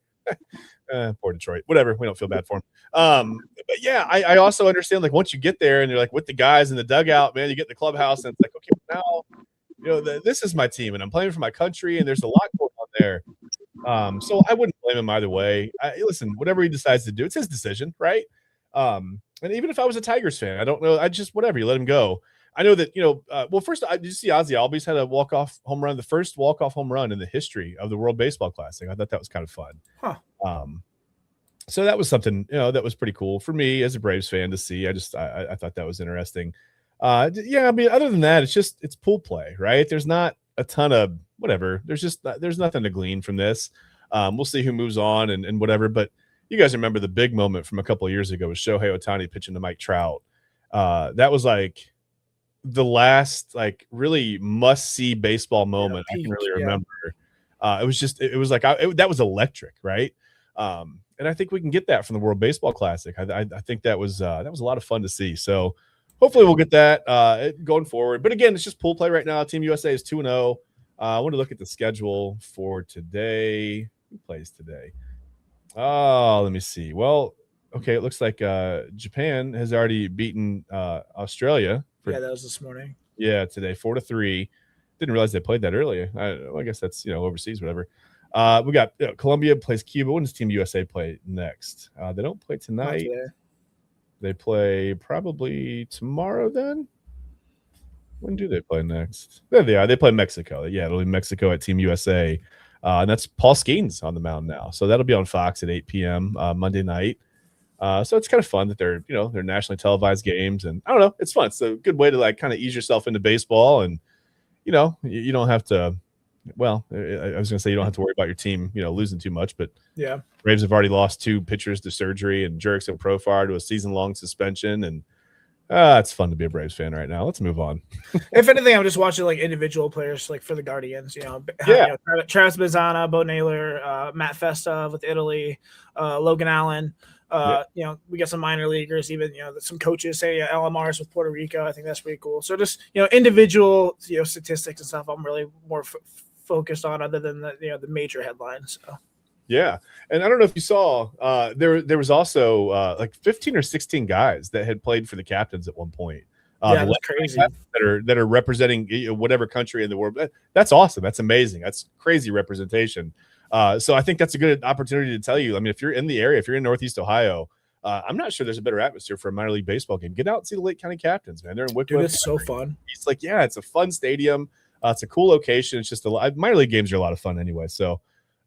Poor Detroit. Whatever. We don't feel bad for him. But yeah, I also understand, like, once you get there and you're like with the guys in the dugout, man, you get in the clubhouse and it's like, okay, now, this is my team and I'm playing for my country and there's a lot going on there. So I wouldn't blame him either way. Listen, whatever he decides to do, it's his decision, right? And even if I was a Tigers fan, I don't know. Whatever, you let him go. I know that, first, did you see Ozzie Albies had a walk-off home run, the first walk-off home run in the history of the World Baseball Classic. I thought that was kind of fun. Huh. So that was something, that was pretty cool for me as a Braves fan to see. I thought that was interesting. I mean, other than that, it's pool play, right? There's not a ton of whatever. There's nothing to glean from this. We'll see who moves on and whatever. But you guys remember the big moment from a couple of years ago with Shohei Ohtani pitching to Mike Trout. That was like the last really must-see baseball moment I can really remember. It was like that was electric, right? And I think we can get that from the World Baseball Classic. I think that was a lot of fun to see. So hopefully we'll get that going forward. But again, it's just pool play right now. Team USA is 2-0. I want to look at the schedule for today. Who plays today? Oh, let me see. Well, okay, it looks like Japan has already beaten Australia. That was this morning. Yeah, today, 4-3. Didn't realize they played that early. I guess that's overseas, whatever. We got Colombia plays Cuba. When does Team USA play next? They don't play tonight. They play probably tomorrow. Then when do they play next? There they are. They play Mexico. Yeah, it'll be Mexico at Team USA, and that's Paul Skeens on the mound now. So that'll be on Fox at 8 p.m. Monday night. So it's kind of fun that they're nationally televised games, and I don't know, it's fun. It's a good way to kind of ease yourself into baseball, and you don't have to. Well, I was going to say you don't have to worry about your team, losing too much, but yeah, Braves have already lost 2 pitchers to surgery, and Jurickson Profar to a season-long suspension, and it's fun to be a Braves fan right now. Let's move on. If anything, I'm just watching individual players for the Guardians. Travis Bazzana, Bo Naylor, Matt Festa with Italy, Logan Allen. We got some minor leaguers, even some coaches say LMRs with Puerto Rico. I think that's pretty cool. So just individual statistics and stuff. I'm really more focused on other than the major headlines. So. Yeah, and I don't know if you saw there was also 15 or 16 guys that had played for the Captains at one point. That's crazy. That are representing whatever country in the world. That's awesome. That's amazing. That's crazy representation. So I think that's a good opportunity to tell you. I mean, if you're in the area, if you're in Northeast Ohio, I'm not sure there's a better atmosphere for a minor league baseball game. Get out and see the Lake County Captains, man. They're in Wickliffe. Dude, it's so fun. It's it's a fun stadium. It's a cool location. It's just minor league games are a lot of fun anyway. So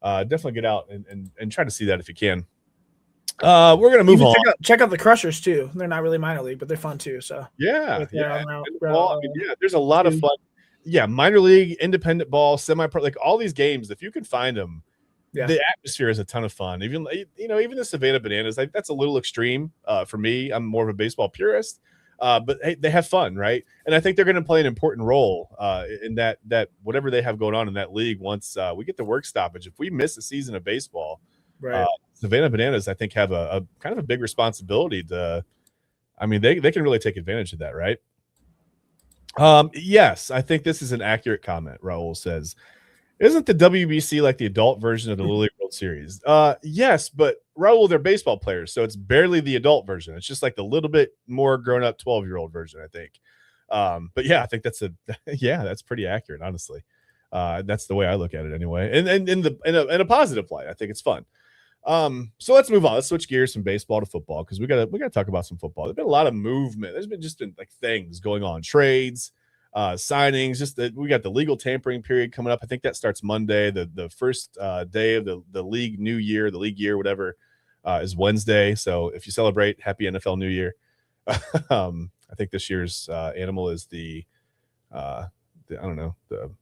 definitely get out and try to see that if you can. We're gonna move on. Check out the Crushers too. They're not really minor league, but they're fun too. So yeah. There's a lot of fun. yeah, minor league, independent ball, semi-pro, like all these games, if you can find them, the atmosphere is a ton of fun. Even even the Savannah Bananas, like that's a little extreme for me. I'm more of a baseball purist, but hey, they have fun, right? And I think they're going to play an important role in that whatever they have going on in that league. Once we get the work stoppage, if we miss a season of baseball, Right. Savannah Bananas, I think, have a kind of a big responsibility to. I mean, they can really take advantage of that, right? Yes, I think this is an accurate comment. Raul says, "Isn't the WBC like the adult version of the Little League World Series?" Yes, but Raul, they're baseball players, so it's barely the adult version. It's just like the little bit more grown-up 12-year-old version, I think. But yeah, I think that's that's pretty accurate, honestly. That's the way I look at it anyway. And in a positive light, I think it's fun. So let's move on. Let's switch gears from baseball to football because we gotta talk about some football. There's been a lot of movement. There's been like things going on, trades, signings. Just that we got the legal tampering period coming up. I think that starts Monday. The first day of the league new year, the league year, whatever, is Wednesday. So if you celebrate, happy NFL New Year. I think this year's animal is the I don't know, the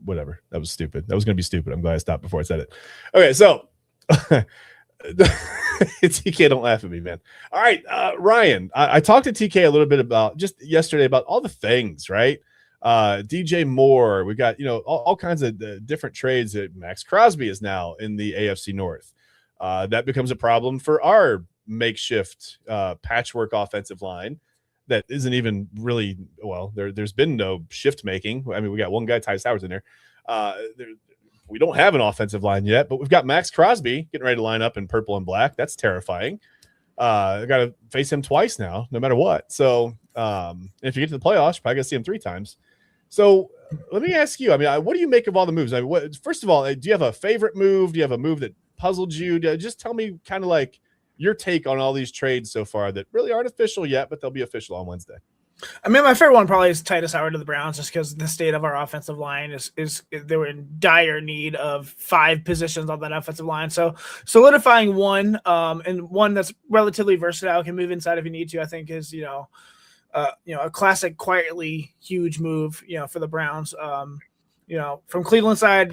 whatever. That was stupid. That was gonna be stupid. I'm glad I stopped before I said it. Okay, so. TK, don't laugh at me, man. All right, Ryan, I talked to TK a little bit about just yesterday about all the things, right? DJ Moore, we got all kinds of different trades. Max Crosby is now in the AFC North. That becomes a problem for our makeshift patchwork offensive line that isn't even really well. There's been no shift making. I mean, we got one guy, Ty Sowers, in there. We don't have an offensive line yet, but we've got Max Crosby getting ready to line up in purple and black. That's terrifying. I got to face him twice now, no matter what. So if you get to the playoffs, you're probably going to see him 3 times. So let me ask you, I mean, what do you make of all the moves? I mean, first of all, do you have a favorite move? Do you have a move that puzzled you? Just tell me kind of like your take on all these trades so far that really aren't official yet, but they'll be official on Wednesday. I mean, my favorite one probably is Titus Howard to the Browns, just because the state of our offensive line is they were in dire need of 5 positions on that offensive line. So solidifying one, and one that's relatively versatile, can move inside if you need to, I think is a classic, quietly huge move, for the Browns. From Cleveland side,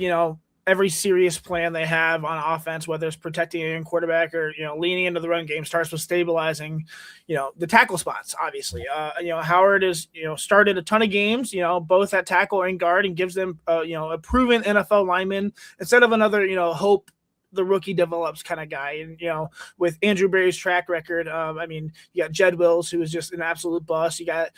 every serious plan they have on offense, whether it's protecting a young quarterback or, leaning into the run game, starts with stabilizing, the tackle spots, obviously. Howard is, started a ton of games, both at tackle and guard, and gives them, a proven NFL lineman instead of another, hope the rookie develops kind of guy. And, with Andrew Berry's track record, you got Jed Wills, who is just an absolute bust. You got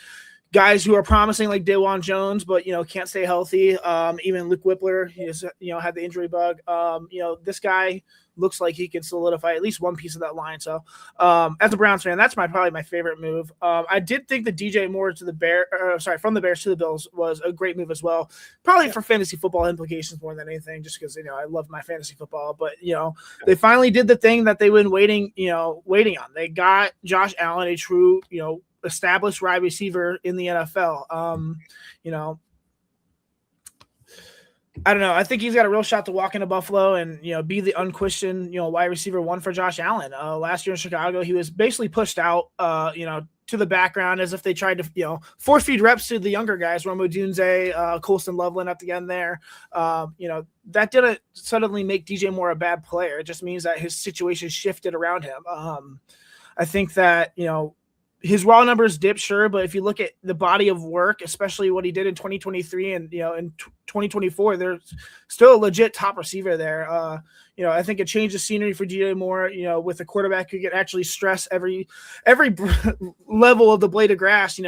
guys who are promising like DeJuan Jones, but can't stay healthy. Even Luke Whippler, he has had the injury bug. This guy looks like he can solidify at least one piece of that line. So as a Browns fan, that's probably my favorite move. I did think the DJ Moore to the from the Bears to the Bills was a great move as well. Probably for fantasy football implications more than anything, just because I love my fantasy football. But they finally did the thing that they've been waiting on. They got Josh Allen, a true established wide receiver in the NFL. I don't know. I think he's got a real shot to walk into Buffalo and, be the unquestioned, wide receiver 1 for Josh Allen. Last year in Chicago, he was basically pushed out, to the background as if they tried to, force feed reps to the younger guys, Romo Dunze, Colston Loveland at the end there. That didn't suddenly make DJ Moore a bad player. It just means that his situation shifted around him. I think that, his raw numbers dipped, sure, but if you look at the body of work, especially what he did in 2023 and in 2024, there's still a legit top receiver there. I think it changed the scenery for DJ Moore. With a quarterback who can actually stress every level of the blade of grass.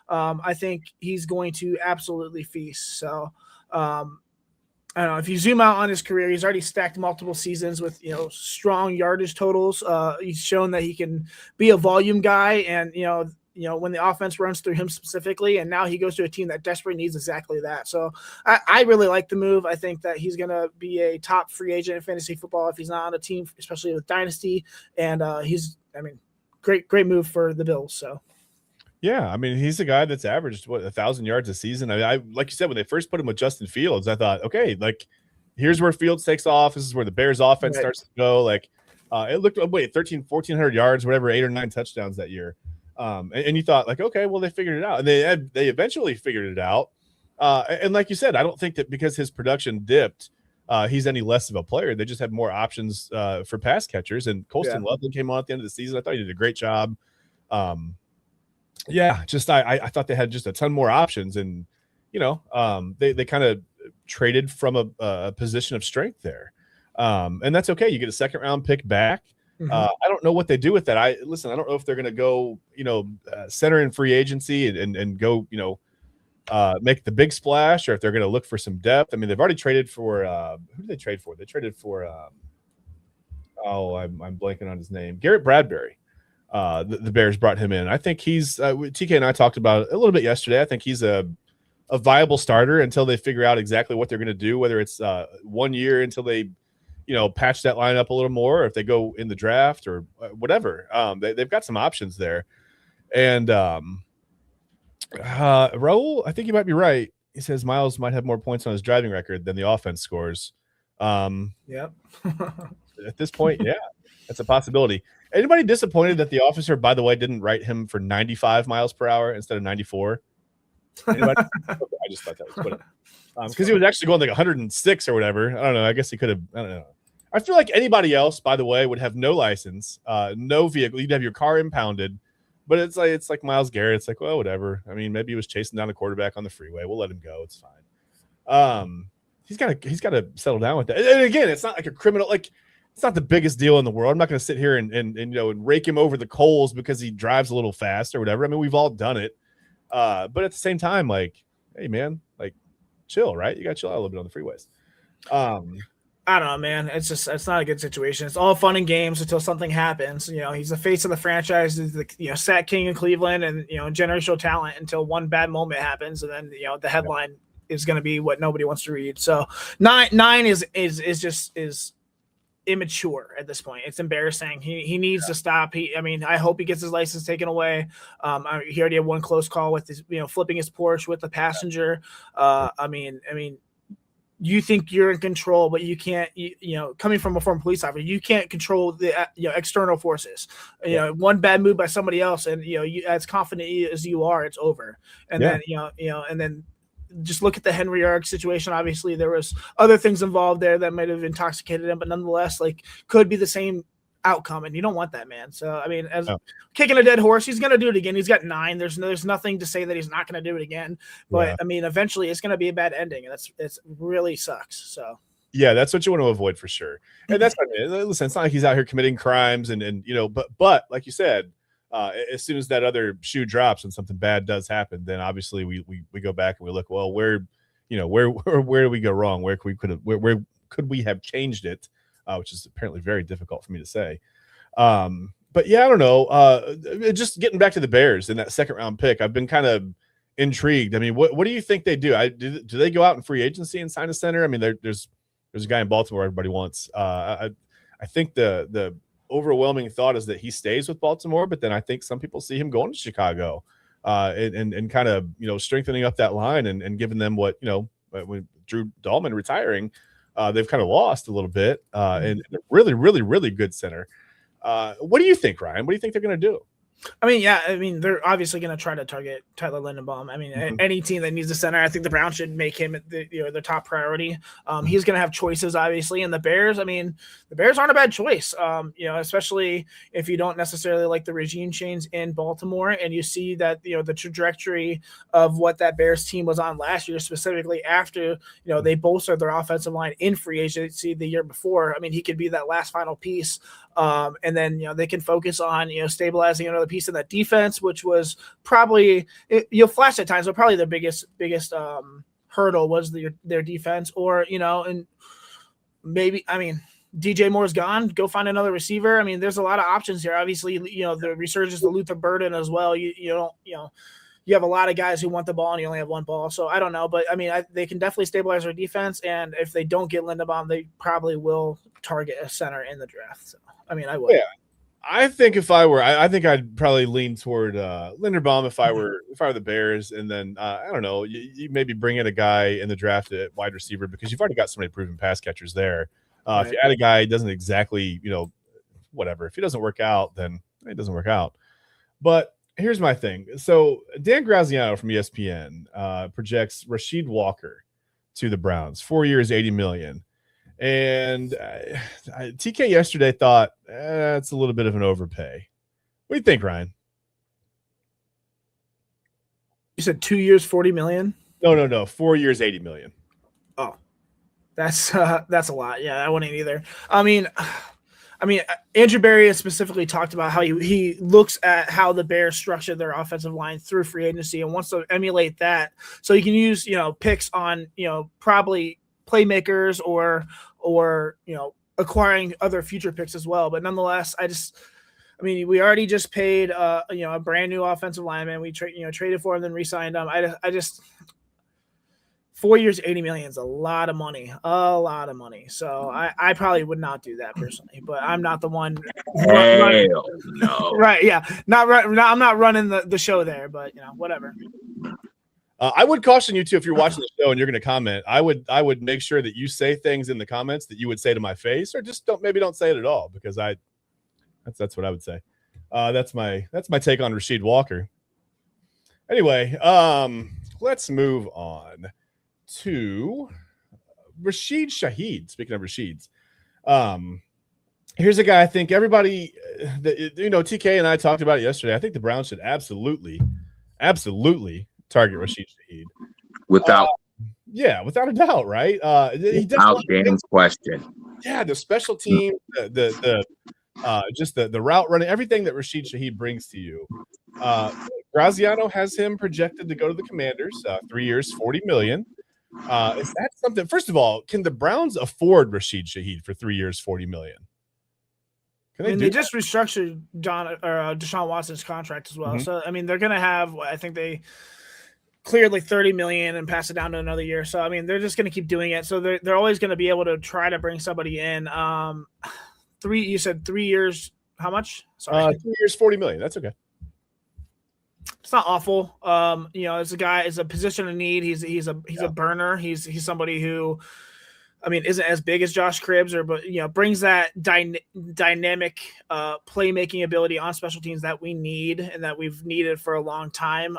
I think he's going to absolutely feast. So. I don't know, if you zoom out on his career, he's already stacked multiple seasons with, strong yardage totals. He's shown that he can be a volume guy and, when the offense runs through him specifically, and now he goes to a team that desperately needs exactly that. So I really like the move. I think that he's going to be a top free agent in fantasy football if he's not on a team, especially with Dynasty. And great move for the Bills. So. Yeah, I mean, he's a guy that's averaged 1,000 yards a season. I like you said, when they first put him with Justin Fields, I thought, okay, like here's where Fields takes off. This is where the Bears offense starts to go. Like it looked 1,400 yards, whatever, 8 or 9 touchdowns that year. And you thought like, okay, well, they figured it out, and they eventually figured it out. And like you said, I don't think that because his production dipped, he's any less of a player. They just have more options for pass catchers. And Colston Loveland came on at the end of the season. I thought he did a great job. Just I thought they had just a ton more options, and they kind of traded from a position of strength there, and that's okay. You get a second round pick back. I don't know what they do with that. I don't know if they're going to go center in free agency and go make the big splash, or if they're going to look for some depth. I mean, they've already traded for who did they trade for? They traded for I'm blanking on his name. Garrett Bradbury. The Bears brought him in. I think he's TK and I talked about it a little bit yesterday. I think he's a viable starter until they figure out exactly what they're going to do, whether it's 1 year until they patch that line up a little more, or if they go in the draft or whatever. They've got some options there. And Raul, I think you might be right. He says Miles might have more points on his driving record than the offense scores. Yep. At this point, yeah, that's a possibility. Anybody disappointed that the officer, by the way, didn't write him for 95 miles per hour instead of 94? Anybody? Okay, I just thought that was funny. Because he was actually going like 106 or whatever. I don't know. I guess he could have. I don't know. I feel like anybody else, by the way, would have no license, no vehicle. You'd have your car impounded. But it's like Myles Garrett. It's like, well, whatever. I mean, maybe he was chasing down a quarterback on the freeway. We'll let him go. It's fine. He's got to settle down with that. And again, it's not like a criminal. Like, it's not the biggest deal in the world. I'm not going to sit here and rake him over the coals because he drives a little fast or whatever. I mean, we've all done it. But at the same time, like, hey man, like, chill, right? You got to chill out a little bit on the freeways. I don't know, man. It's not a good situation. It's all fun and games until something happens. He's the face of the franchise, he's the sack king in Cleveland, and generational talent until one bad moment happens, and then the headline is going to be what nobody wants to read. So nine is just immature at this point. It's embarrassing. He needs to stop. I hope he gets his license taken away. He already had one close call with his flipping his Porsche with the passenger. You think you're in control, but you can't. Coming from a former police officer, you can't control the external forces. One bad move by somebody else, and you as confident as you are, it's over. And then and then just look at the Henry Ark situation. Obviously, there was other things involved there that might have intoxicated him, but nonetheless, like, could be the same outcome, and you don't want that, man. So kicking a dead horse, he's going to do it again. He's got 9. There's nothing to say that he's not going to do it again, but eventually it's going to be a bad ending, and it's really sucks. So yeah, that's what you want to avoid for sure. And that's listen, it's not like he's out here committing crimes but like you said, as soon as that other shoe drops and something bad does happen, then obviously we go back and we look, well, where do we go wrong? Where could we have changed it? Which is apparently very difficult for me to say. But yeah, I don't know. Just getting back to the Bears in that second round pick, I've been kind of intrigued. I mean, what do you think they do? Do they go out in free agency and sign a center? I mean, there's a guy in Baltimore everybody wants. I think the overwhelming thought is that he stays with Baltimore, but then I think some people see him going to Chicago and kind of strengthening up that line and giving them what with Drew Dahlman retiring. They've kind of lost a little bit, and a really, really, really good center. What do you think, Ryan? What do you think they're going to do? They're obviously going to try to target Tyler Linderbaum. Any team that needs a center, I think the Browns should make him their top priority. He's going to have choices, obviously, and the Bears. The Bears aren't a bad choice. Especially if you don't necessarily like the regime change in Baltimore, and you see that the trajectory of what that Bears team was on last year, specifically after they bolstered their offensive line in free agency the year before. He could be that last final piece. And then they can focus on stabilizing another piece of that defense, which was probably flash at times, but probably their biggest hurdle was their defense. Or and maybe DJ Moore's gone. Go find another receiver. There's a lot of options here. Obviously, the resurgence of Luther Burden as well. You have a lot of guys who want the ball and you only have one ball. So I don't know, but they can definitely stabilize their defense. And if they don't get Linderbaum, they probably will target a center in the draft. So I would. Yeah, I think if I were, I think I'd probably lean toward Linderbaum if I were the Bears, and then I don't know, you maybe bring in a guy in the draft at wide receiver because you've already got so many proven pass catchers there. Right. If you add a guy, doesn't exactly whatever. If he doesn't work out, then it doesn't work out. But here's my thing. So Dan Graziano from ESPN projects Rasheed Walker to the Browns, 4 years, $80 million. And TK yesterday thought that's a little bit of an overpay. What do you think, Ryan? You said 2 years, 40 million? No. 4 years, 80 million. Oh, that's a lot. Yeah, I wouldn't either. I mean, Andrew Berry has specifically talked about how he looks at how the Bears structured their offensive line through free agency and wants to emulate that. So he can use, picks on, probably playmakers or acquiring other future picks as well. But nonetheless, we already just paid a brand new offensive lineman. We traded for him, then re-signed him. I just 4 years, 80 million is a lot of money. So I probably would not do that personally, but I'm not the one. No. Right. Yeah. I'm not running the show there, but whatever. I would caution you too, if you're watching the show and you're going to comment, I would make sure that you say things in the comments that you would say to my face, or just don't say it at all, because that's what I would say. That's my take on Rasheed Walker. Anyway, let's move on to Rashid Shaheed. Speaking of Rasheeds, here's a guy I think everybody, TK and I talked about it yesterday. I think the Browns should absolutely target Rashid Shaheed without a doubt, right? He without Dan's question. Yeah, the special team, the route running, everything that Rashid Shaheed brings to you. Graziano has him projected to go to the Commanders, 3 years, $40 million. Is that something? First of all, can the Browns afford Rashid Shaheed for 3 years, $40 million? They just restructured Deshaun Watson's contract as well. Mm-hmm. So they're going to have, I think they cleared like $30 million and pass it down to another year. So they're just going to keep doing it. So they're always going to be able to try to bring somebody in. You said 3 years. How much? Sorry, 3 years, $40 million. That's okay. It's not awful. As a guy, is a position of need. He's a burner. He's somebody who, isn't as big as Josh Cribbs, but brings that dynamic playmaking ability on special teams that we need and that we've needed for a long time.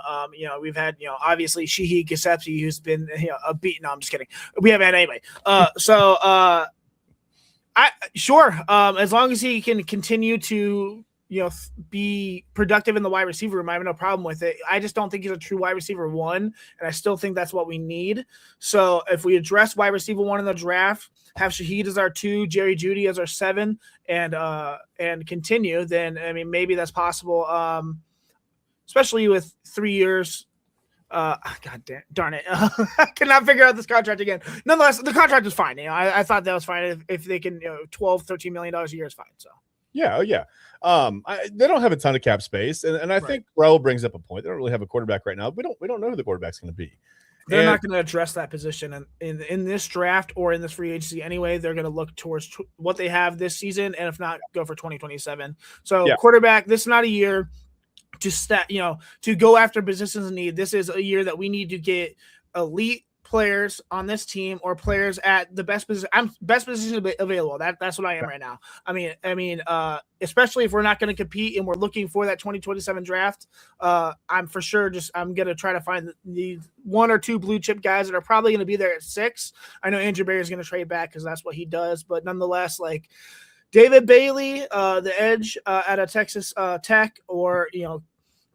We've had obviously Sheehy Gesepsi, who's been a beat. No, I'm just kidding. We haven't had anybody. As long as he can continue to be productive in the wide receiver room, I have no problem with it. I just don't think he's a true wide receiver one, and I still think that's what we need. So if we address wide receiver one in the draft, have Shaheed as our 2, Jerry Jeudy as our 7, and continue, then maybe that's possible. Especially with 3 years. Darn it. I cannot figure out this contract again. Nonetheless, the contract is fine. I thought that was fine. If they can, $12, $13 million a year is fine. So Yeah. They don't have a ton of cap space, and I think Raul brings up a point. They don't really have a quarterback right now. We don't know who the quarterback's going to be. They're not going to address that position in this draft or in this free agency anyway. They're going to look towards what they have this season, and if not, go for 2027. So quarterback, this is not a year to go after positions in need. This is a year that we need to get elite players on this team or players at the best position. Best position available. That's what I am right now. Especially if we're not going to compete and we're looking for that 2027 draft. I'm for sure I'm going to try to find the 1 or 2 blue chip guys that are probably going to be there at 6. I know Andrew Berry is going to trade back because that's what he does, but nonetheless, like David Bailey, the edge at a Texas Tech, or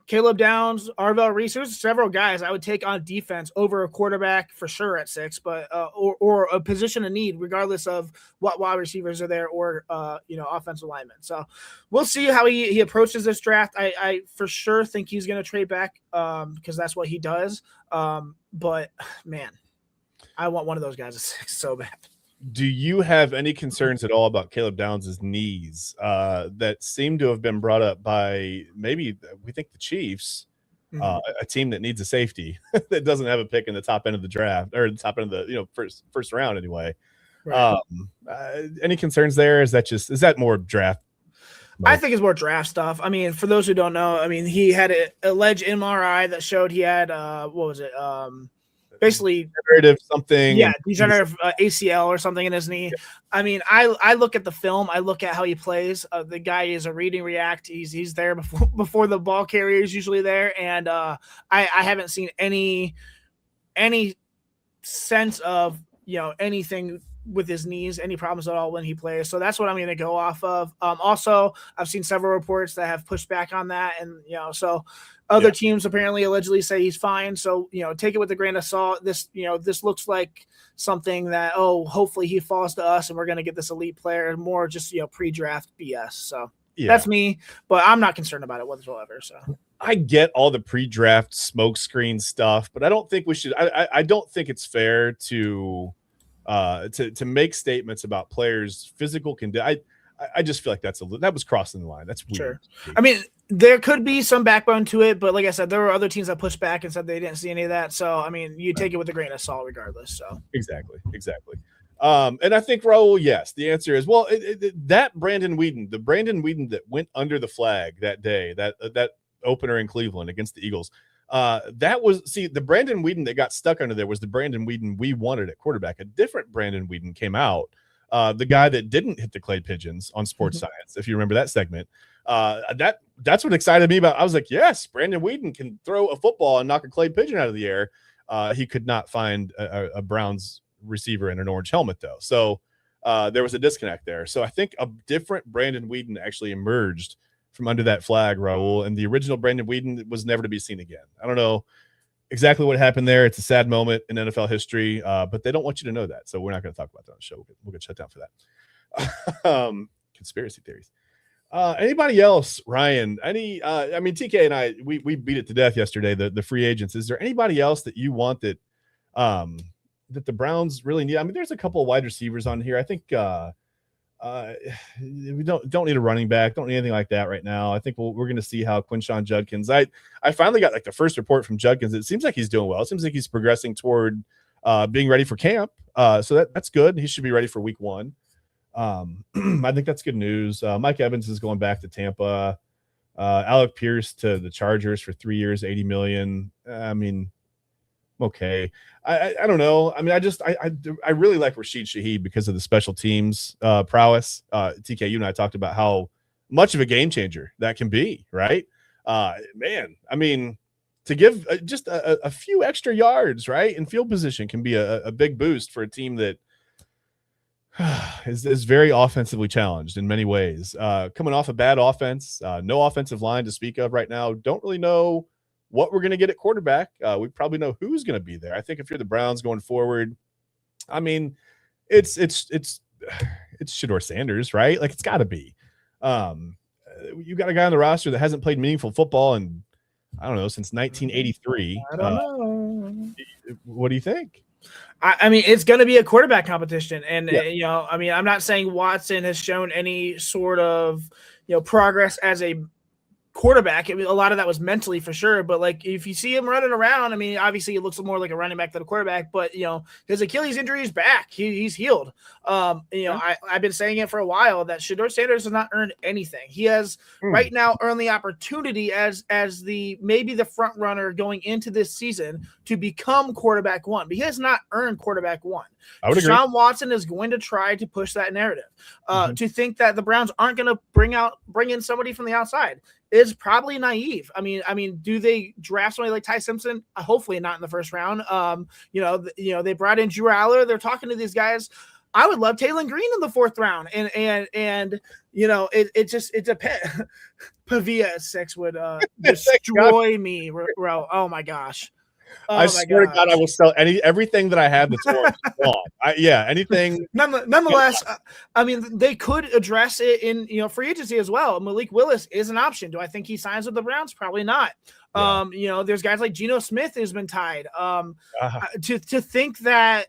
Caleb Downs, Arvell Reese. There's several guys I would take on defense over a quarterback for sure at 6, but or a position of need, regardless of what wide receivers are there or offensive linemen. So we'll see how he approaches this draft. I for sure think he's going to trade back because that's what he does. But man, I want one of those guys at 6 so bad. Do you have any concerns at all about Caleb Downs' knees that seem to have been brought up by we think the Chiefs, a team that needs a safety that doesn't have a pick in the top end of the draft, or the top end of the first round anyway? Right. Any concerns there? Is that more draft? I think it's more draft stuff. For those who don't know, he had an alleged MRI that showed he had what was it? basically degenerative something. Yeah, and degenerative ACL or something in his knee. I mean, I look at the film. I look at how he plays. The guy is a reading react. He's there before the ball carrier is usually there, and I haven't seen any sense of anything with his knees, any problems at all when he plays. So that's what I'm going to go off of. Also, I've seen several reports that have pushed back on that, and so other teams apparently allegedly say he's fine. So take it with a grain of salt. This looks like something that hopefully he falls to us and we're going to get this elite player. More just pre-draft BS. So that's me, but I'm not concerned about it whatsoever. So I get all the pre-draft smokescreen stuff, but I don't think we should. I don't think it's fair to make statements about players' physical condition. I just feel like that was crossing the line. That's weird. Sure. I mean, there could be some backbone to it, but like I said, there were other teams that pushed back and said they didn't see any of that. So I mean, you take it with a grain of salt, regardless. So exactly. And I think, Raul, yes, the answer is that Brandon Whedon, the Brandon Whedon that went under the flag that day, that opener in Cleveland against the Eagles. The Brandon Whedon that got stuck under there was the Brandon Whedon we wanted at quarterback. A different Brandon Whedon came out. The guy that didn't hit the clay pigeons on Sports Science, if you remember that segment. That's what excited me about. I was like, yes, Brandon Whedon can throw a football and knock a clay pigeon out of the air. He could not find a Browns receiver in an orange helmet, though. So there was a disconnect there. So I think a different Brandon Whedon actually emerged from under that flag, Raul, and the original Brandon Whedon was never to be seen again. I don't know exactly what happened there. It's a sad moment in NFL history, but they don't want you to know that, so we're not going to talk about that on the show. We'll get shut down for that. Conspiracy theories. Anybody else, Ryan? I mean, TK and I, we beat it to death yesterday, the free agents. Is there anybody else that you want that the Browns really need? I mean, there's a couple of wide receivers on here. I think we don't need a running back, don't need anything like that right now. I think we're going to see how Quinshon Judkins. I finally got like the first report from Judkins. It seems like he's doing well. It seems like he's progressing toward being ready for camp. So that's good. He should be ready for week 1. I think that's good news. Mike Evans is going back to Tampa. Alec Pierce to the Chargers for 3 years, $80 million. I mean, okay. I don't know. I mean, I really like Rashid Shaheed because of the special teams prowess. TK, you and I talked about how much of a game changer that can be, right? Man, I mean, to give just a few extra yards, right, in field position can be a big boost for a team that is very offensively challenged in many ways. Coming off a bad offense, no offensive line to speak of right now. Don't really know what we're going to get at quarterback. We probably know who's going to be there. I think if you're the Browns going forward, I mean, it's Shedeur Sanders, right? Like, it's got to be. You got a guy on the roster that hasn't played meaningful football in, I don't know, since 1983. I don't know. What do you think? I mean, it's going to be a quarterback competition. And, I mean, I'm not saying Watson has shown any sort of, progress as a quarterback. A lot of that was mentally for sure. But, like, if you see him running around, I mean, obviously it looks more like a running back than a quarterback. But, his Achilles injury is back. He's healed. I've been saying it for a while that Shedeur Sanders has not earned anything. He has right now earned the opportunity as maybe the front runner going into this season to become quarterback 1, but he has not earned quarterback 1. I would agree. Deshaun Watson is going to try to push that narrative. To think that the Browns aren't going to bring in somebody from the outside is probably naive. I mean, do they draft somebody like Ty Simpson? Hopefully not in the first round. They brought in Drew Aller. They're talking to these guys. I would love Taylor Green in the 4th round, and it depends. Pavia at 6 would destroy me, bro. Oh my gosh. I swear to God, I will sell everything that I have that's wrong. Anything. Nonetheless, I mean, they could address it in free agency as well. Malik Willis is an option. Do I think he signs with the Browns? Probably not. Yeah. There's guys like Geno Smith who's been tied. To think that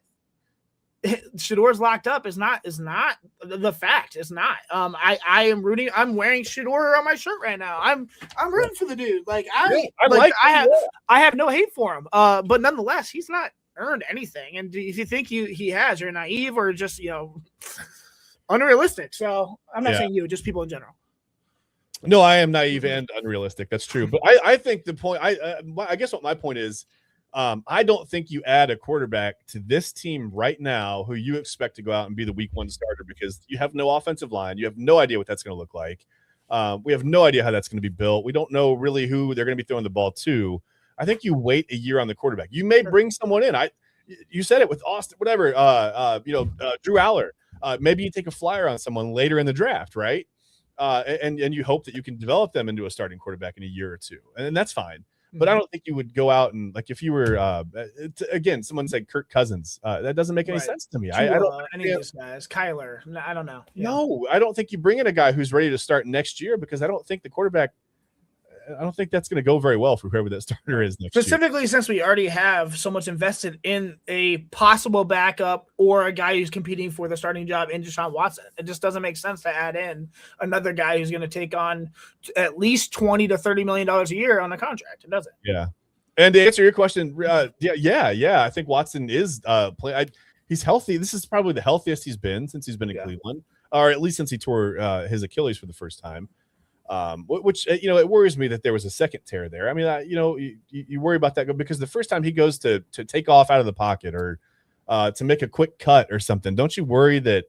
Shedeur's locked up is not the fact. It's not. I am rooting. I'm wearing Shedeur on my shirt right now. I'm rooting for the dude. Like I have no hate for him. But nonetheless, he's not earned anything. And if you think he has, you're naive or just unrealistic. So I'm not saying you, just people in general. No, I am naive and unrealistic. That's true. But I think the point. I guess what my point is. I don't think you add a quarterback to this team right now who you expect to go out and be the week 1 starter because you have no offensive line. You have no idea what that's going to look like. We have no idea how that's going to be built. We don't know really who they're going to be throwing the ball to. I think you wait a year on the quarterback. You may bring someone in. You said it with Austin, whatever, Drew Aller. Maybe you take a flyer on someone later in the draft, right? And you hope that you can develop them into a starting quarterback in a year or two, and that's fine. But I don't think you would go out and like if you were again, someone said Kirk Cousins. That doesn't make any sense to me. I don't any of those guys. Kyler, I don't know. Yeah. No, I don't think you bring in a guy who's ready to start next year because I don't think the quarterback. I don't think that's going to go very well for whoever that starter is next Specifically, year. Since we already have so much invested in a possible backup or a guy who's competing for the starting job in Deshaun Watson. It just doesn't make sense to add in another guy who's going to take on at least $20 to $30 million a year on a contract. It doesn't. Yeah. And to answer your question, yeah. I think Watson is he's healthy. This is probably the healthiest he's been since he's been in Cleveland, or at least since he tore his Achilles for the first time. Which it worries me that there was a second tear there. I mean, you worry about that because the first time he goes to take off out of the pocket or to make a quick cut or something, don't you worry that,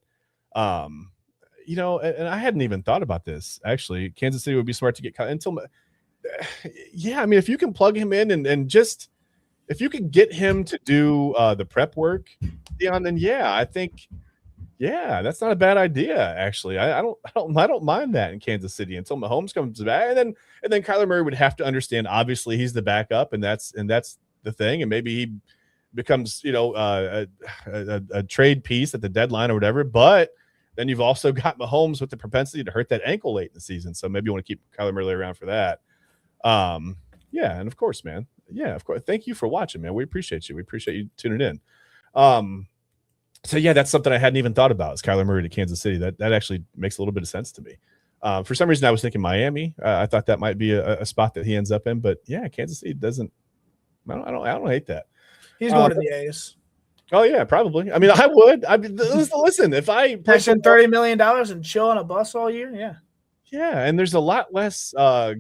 and I hadn't even thought about this actually. Kansas City would be smart to get cut until, I mean, if you can plug him in and just if you can get him to do the prep work, Dion, then I think. Yeah, that's not a bad idea. Actually, I don't mind that in Kansas City until Mahomes comes back, and then Kyler Murray would have to understand. Obviously, he's the backup, and that's the thing. And maybe he becomes a trade piece at the deadline or whatever. But then you've also got Mahomes with the propensity to hurt that ankle late in the season, so maybe you want to keep Kyler Murray around for that. And of course, man. Yeah, of course. Thank you for watching, man. We appreciate you. We appreciate you tuning in. So that's something I hadn't even thought about is Kyler Murray to Kansas City. That actually makes a little bit of sense to me. For some reason, I was thinking Miami. I thought that might be a spot that he ends up in, but Kansas City doesn't. I don't hate that. He's going to the A's. Oh yeah, probably. I mean, I would. Listen, if I spend $30 million and chill on a bus all year, yeah, and there's a lot less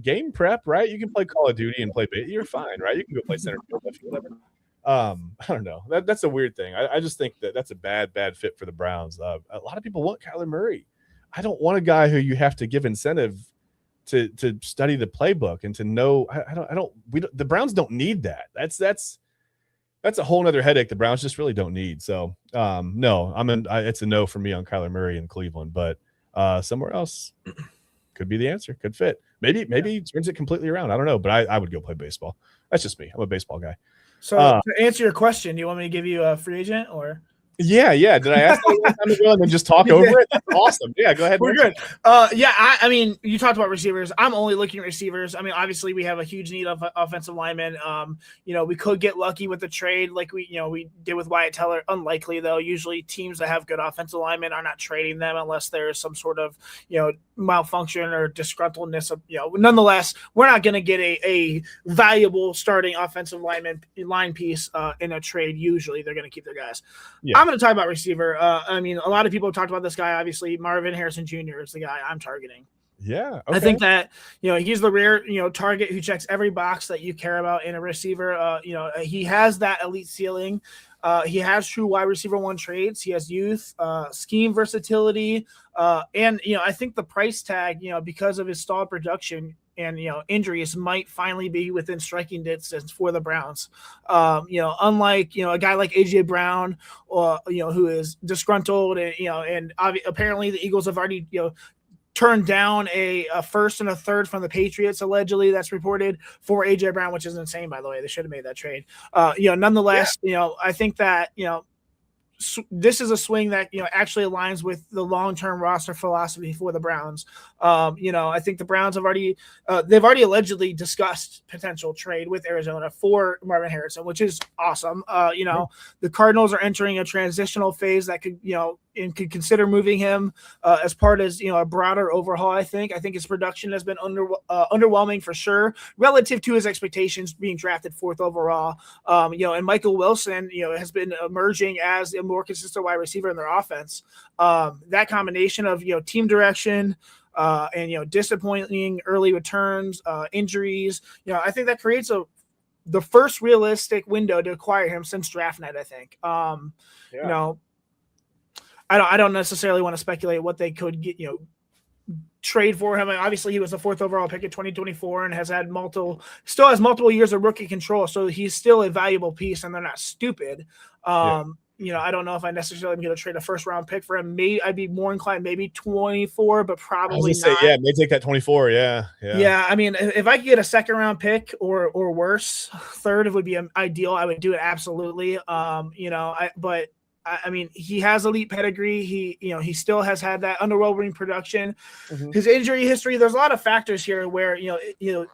game prep, right? You can play Call of Duty and play. You're fine, right? You can go play center field, whatever. I don't know. That's a weird thing. I just think that's a bad fit for the Browns. A lot of people want Kyler Murray. I don't want a guy who you have to give incentive to study the playbook and to know. The Browns don't need that. That's a whole nother headache the Browns just really don't need. So no, it's a no for me on Kyler Murray in Cleveland, but somewhere else could be the answer. Could fit. Maybe he turns it completely around. I don't know, but I would go play baseball. That's just me. I'm a baseball guy. So to answer your question, do you want me to give you a free agent or? Yeah. Did I ask that one time ago and then just talk over it? That's awesome. Yeah, go ahead. We're good. I mean, you talked about receivers. I'm only looking at receivers. I mean, obviously we have a huge need of offensive linemen. We could get lucky with the trade like we did with Wyatt Teller. Unlikely though. Usually teams that have good offensive linemen are not trading them unless there's some sort of, malfunction or disgruntledness of, nonetheless, we're not going to get a valuable starting offensive line piece in a trade. Usually they're going to keep their guys. Yeah. I'm going to talk about receiver. I mean, a lot of people have talked about this guy. Obviously, Marvin Harrison Jr. is the guy I'm targeting. Yeah. Okay. I think that, he's the rare, target who checks every box that you care about in a receiver. He has that elite ceiling. He has true wide receiver one traits. He has youth, scheme versatility. And I think the price tag, because of his stalled production and, injuries might finally be within striking distance for the Browns. Unlike, a guy like AJ Brown or, who is disgruntled and apparently the Eagles have already, turned down a first and a third from the Patriots, allegedly, that's reported for AJ Brown, which is insane, by the way. They should have made that trade. Nonetheless, I think that, this is a swing that, actually aligns with the long-term roster philosophy for the Browns. I think the Browns have they've already allegedly discussed potential trade with Arizona for Marvin Harrison, which is awesome. The Cardinals are entering a transitional phase that could, and could consider moving him as part of a broader overhaul. I think his production has been underwhelming for sure relative to his expectations being drafted 4th overall. And Michael Wilson, has been emerging as a more consistent wide receiver in their offense. That combination of, team direction, and disappointing early returns, injuries, I think that creates a the first realistic window to acquire him since draft night, I think. You know, I don't necessarily want to speculate what they could get, trade for him. Obviously, he was the 4th overall pick in 2024 and still has multiple years of rookie control. So he's still a valuable piece, and they're not stupid. I don't know if I necessarily am going to trade a 1st-round pick for him. Maybe I'd be more inclined, maybe 24, but probably not. May take that 24. Yeah. I mean, if I could get a 2nd-round pick or worse, 3rd would be ideal. I would do it absolutely. I mean, he has elite pedigree. He still has had that underwhelming production. Mm-hmm. His injury history, there's a lot of factors here where,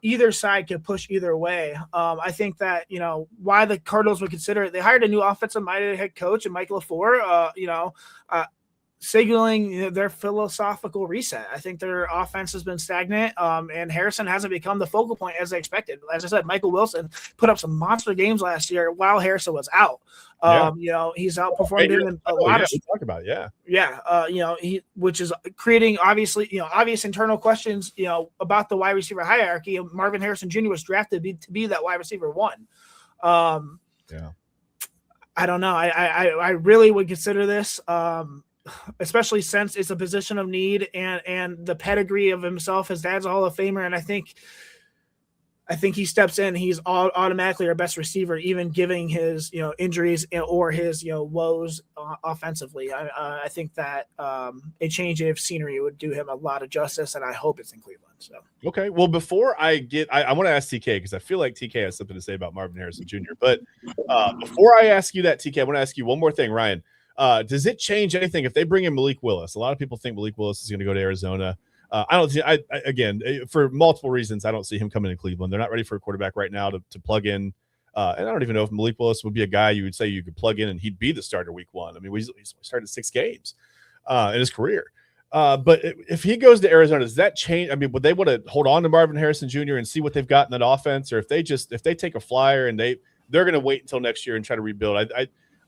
either side could push either way. I think that, why the Cardinals would consider it, they hired a new offensive-minded head coach, and Mike LaFleur, signaling their philosophical reset. I think their offense has been stagnant, and Harrison hasn't become the focal point as they expected. As I said, Michael Wilson put up some monster games last year while Harrison was out. He's outperformed him in a lot of. We talk about it, which is creating obvious internal questions, about the wide receiver hierarchy. Marvin Harrison Jr. was drafted to be that wide receiver 1. I don't know. I really would consider this. Especially since it's a position of need and the pedigree of himself. His dad's a Hall of Famer, and I think he steps in. He's automatically our best receiver, even giving his injuries or his woes offensively. I think that a change of scenery would do him a lot of justice, and I hope it's in Cleveland. So okay, well, before I want to ask TK, because I feel like TK has something to say about Marvin Harrison Jr. But before I ask you that, TK, I want to ask you one more thing, Ryan. Does it change anything if they bring in Malik Willis? A lot of people think Malik Willis is going to go to Arizona. I don't see. Again, for multiple reasons, I don't see him coming to Cleveland. They're not ready for a quarterback right now to plug in. And I don't even know if Malik Willis would be a guy you would say you could plug in and he'd be the starter week 1. I mean, he started 6 games in his career. But if he goes to Arizona, does that change? I mean, would they want to hold on to Marvin Harrison Jr. and see what they've got in that offense, or if they take a flyer and they're going to wait until next year and try to rebuild?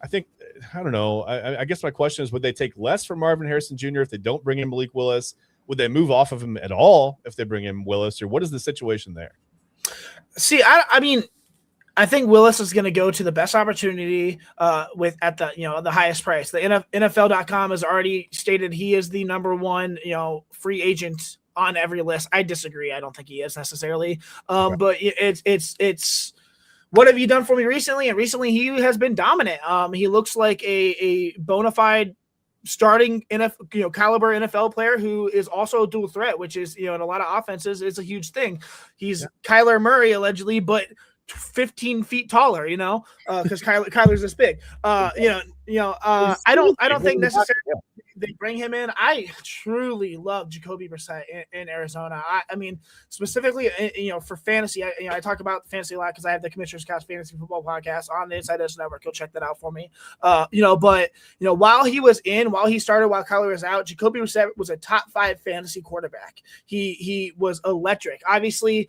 I think, I don't know. I guess my question is, would they take less from Marvin Harrison Jr. if they don't bring in Malik Willis? Would they move off of him at all if they bring in Willis, or what is the situation there? See, I mean, I think Willis is going to go to the best opportunity at the highest price. The NFL.com has already stated he is the number 1 free agent on every list. I disagree. I don't think he is necessarily. But it's what have you done for me recently? And recently he has been dominant. He looks like a bona fide starting caliber NFL player who is also a dual threat, which is, in a lot of offenses, it's a huge thing. He's Kyler Murray allegedly, but 15 feet taller, because Kyler's this big. I don't think necessarily they bring him in. I truly love Jacoby Brissett in Arizona. I mean, specifically, for fantasy, I talk about fantasy a lot because I have the Commissioner's Couch Fantasy Football Podcast on the Inside Edge Network. You'll check that out for me. But while he started, while Kyler was out, Jacoby Brissett was a top 5 fantasy quarterback. He was electric. Obviously,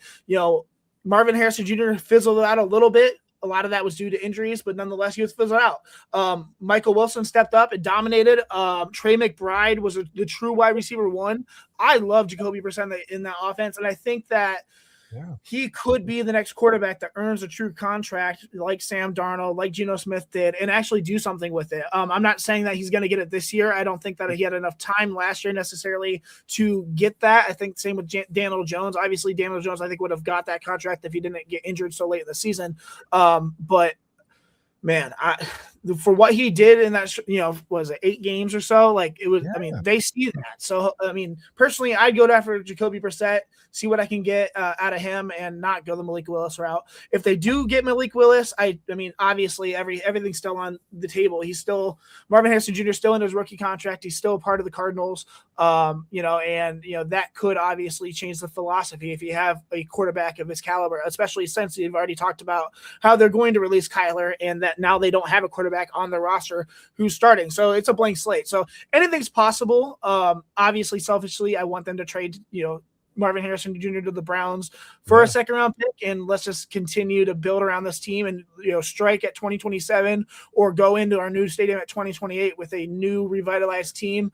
Marvin Harrison Jr. fizzled out a little bit. A lot of that was due to injuries, but nonetheless, he was fizzled out. Michael Wilson stepped up and dominated. Trey McBride was the true wide receiver 1. I love Jacoby Brissett in that offense, and I think that he could be the next quarterback that earns a true contract like Sam Darnold, like Geno Smith did, and actually do something with it. I'm not saying that he's going to get it this year. I don't think that he had enough time last year necessarily to get that. I think same with Daniel Jones. Obviously, Daniel Jones, I think, would have got that contract if he didn't get injured so late in the season. But man, for what he did in that, was it 8 games or so? Like it was, I mean, they see that. So, I mean, personally, I'd go after Jacoby Brissett, see what I can get out of him and not go the Malik Willis route. If they do get Malik Willis, I mean, obviously everything's still on the table. Marvin Harrison Jr. is still in his rookie contract. He's still a part of the Cardinals. That could obviously change the philosophy if you have a quarterback of his caliber, especially since you've already talked about how they're going to release Kyler and that now they don't have a quarterback on the roster who's starting. So it's a blank slate. So anything's possible. Obviously, selfishly, I want them to trade, Marvin Harrison Jr. to the Browns for a second-round pick, and let's just continue to build around this team and strike at 2027 or go into our new stadium at 2028 with a new revitalized team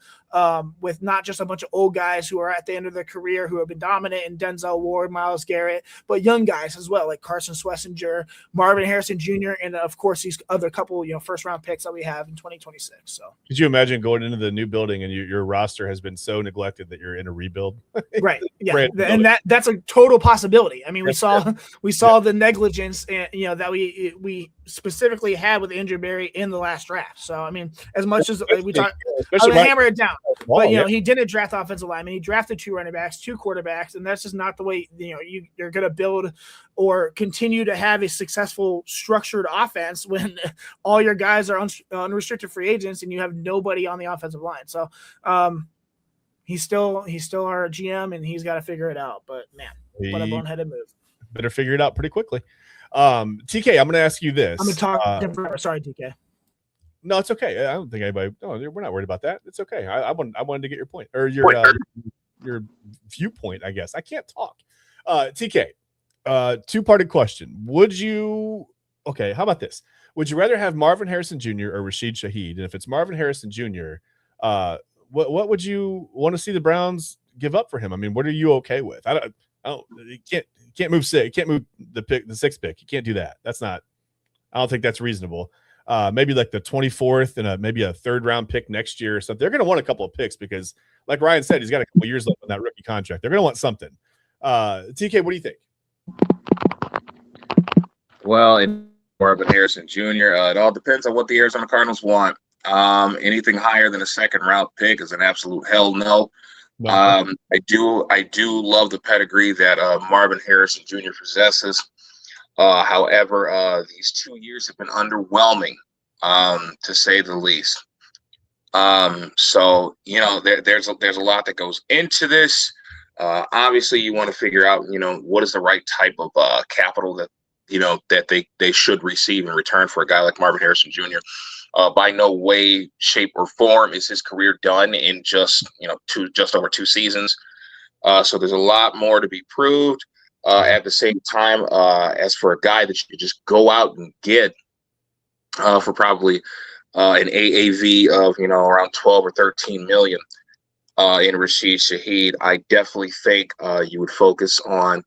with not just a bunch of old guys who are at the end of their career who have been dominant in Denzel Ward, Myles Garrett, but young guys as well like Carson Schlesinger, Marvin Harrison Jr., and of course these other couple first-round picks that we have in 2026. So could you imagine going into the new building and your roster has been so neglected that you're in a rebuild? Right. Yeah. And that's a total possibility. I mean, we saw the negligence that we specifically had with Andrew Berry in the last draft. So I mean, as much as we talk, I would hammer it down. But he didn't draft offensive linemen. He drafted 2 running backs, 2 quarterbacks, and that's just not the way you're going to build or continue to have a successful structured offense when all your guys are unrestricted free agents and you have nobody on the offensive line. So he's still our GM and he's got to figure it out. But man, what a boneheaded move. Better figure it out pretty quickly. TK, I'm going to ask you this. I'm going to talk. Sorry, TK. No, it's okay. I don't think anybody. No, we're not worried about that. It's okay. I wanted to get your point or your viewpoint. I guess I can't talk. TK, 2-parted question. Would you? Okay, how about this? Would you rather have Marvin Harrison Jr. or Rashid Shaheed? And if it's Marvin Harrison Jr., what would you want to see the Browns give up for him? I mean, what are you okay with? I don't. You can't move six. You can't move the 6th pick. You can't do that. That's not. I don't think that's reasonable. Maybe like the 24th and maybe a 3rd-round pick next year or something. They're going to want a couple of picks because, like Ryan said, he's got a couple of years left on that rookie contract. They're going to want something. TK, what do you think? Well, in Marvin Harrison Jr., it all depends on what the Arizona Cardinals want. Anything higher than a 2nd-round pick is an absolute hell no. I do love the pedigree that Marvin Harrison Jr. possesses. However, these 2 years have been underwhelming, to say the least. So there's a lot that goes into this. Obviously, you want to figure out what is the right type of capital that that they should receive in return for a guy like Marvin Harrison Jr. By no way, shape, or form is his career done in just over 2 seasons. So there's a lot more to be proved. At the same time, as for a guy that you could just go out and get for probably an AAV of around 12 or 13 million in Rashid Shaheed, I definitely think you would focus on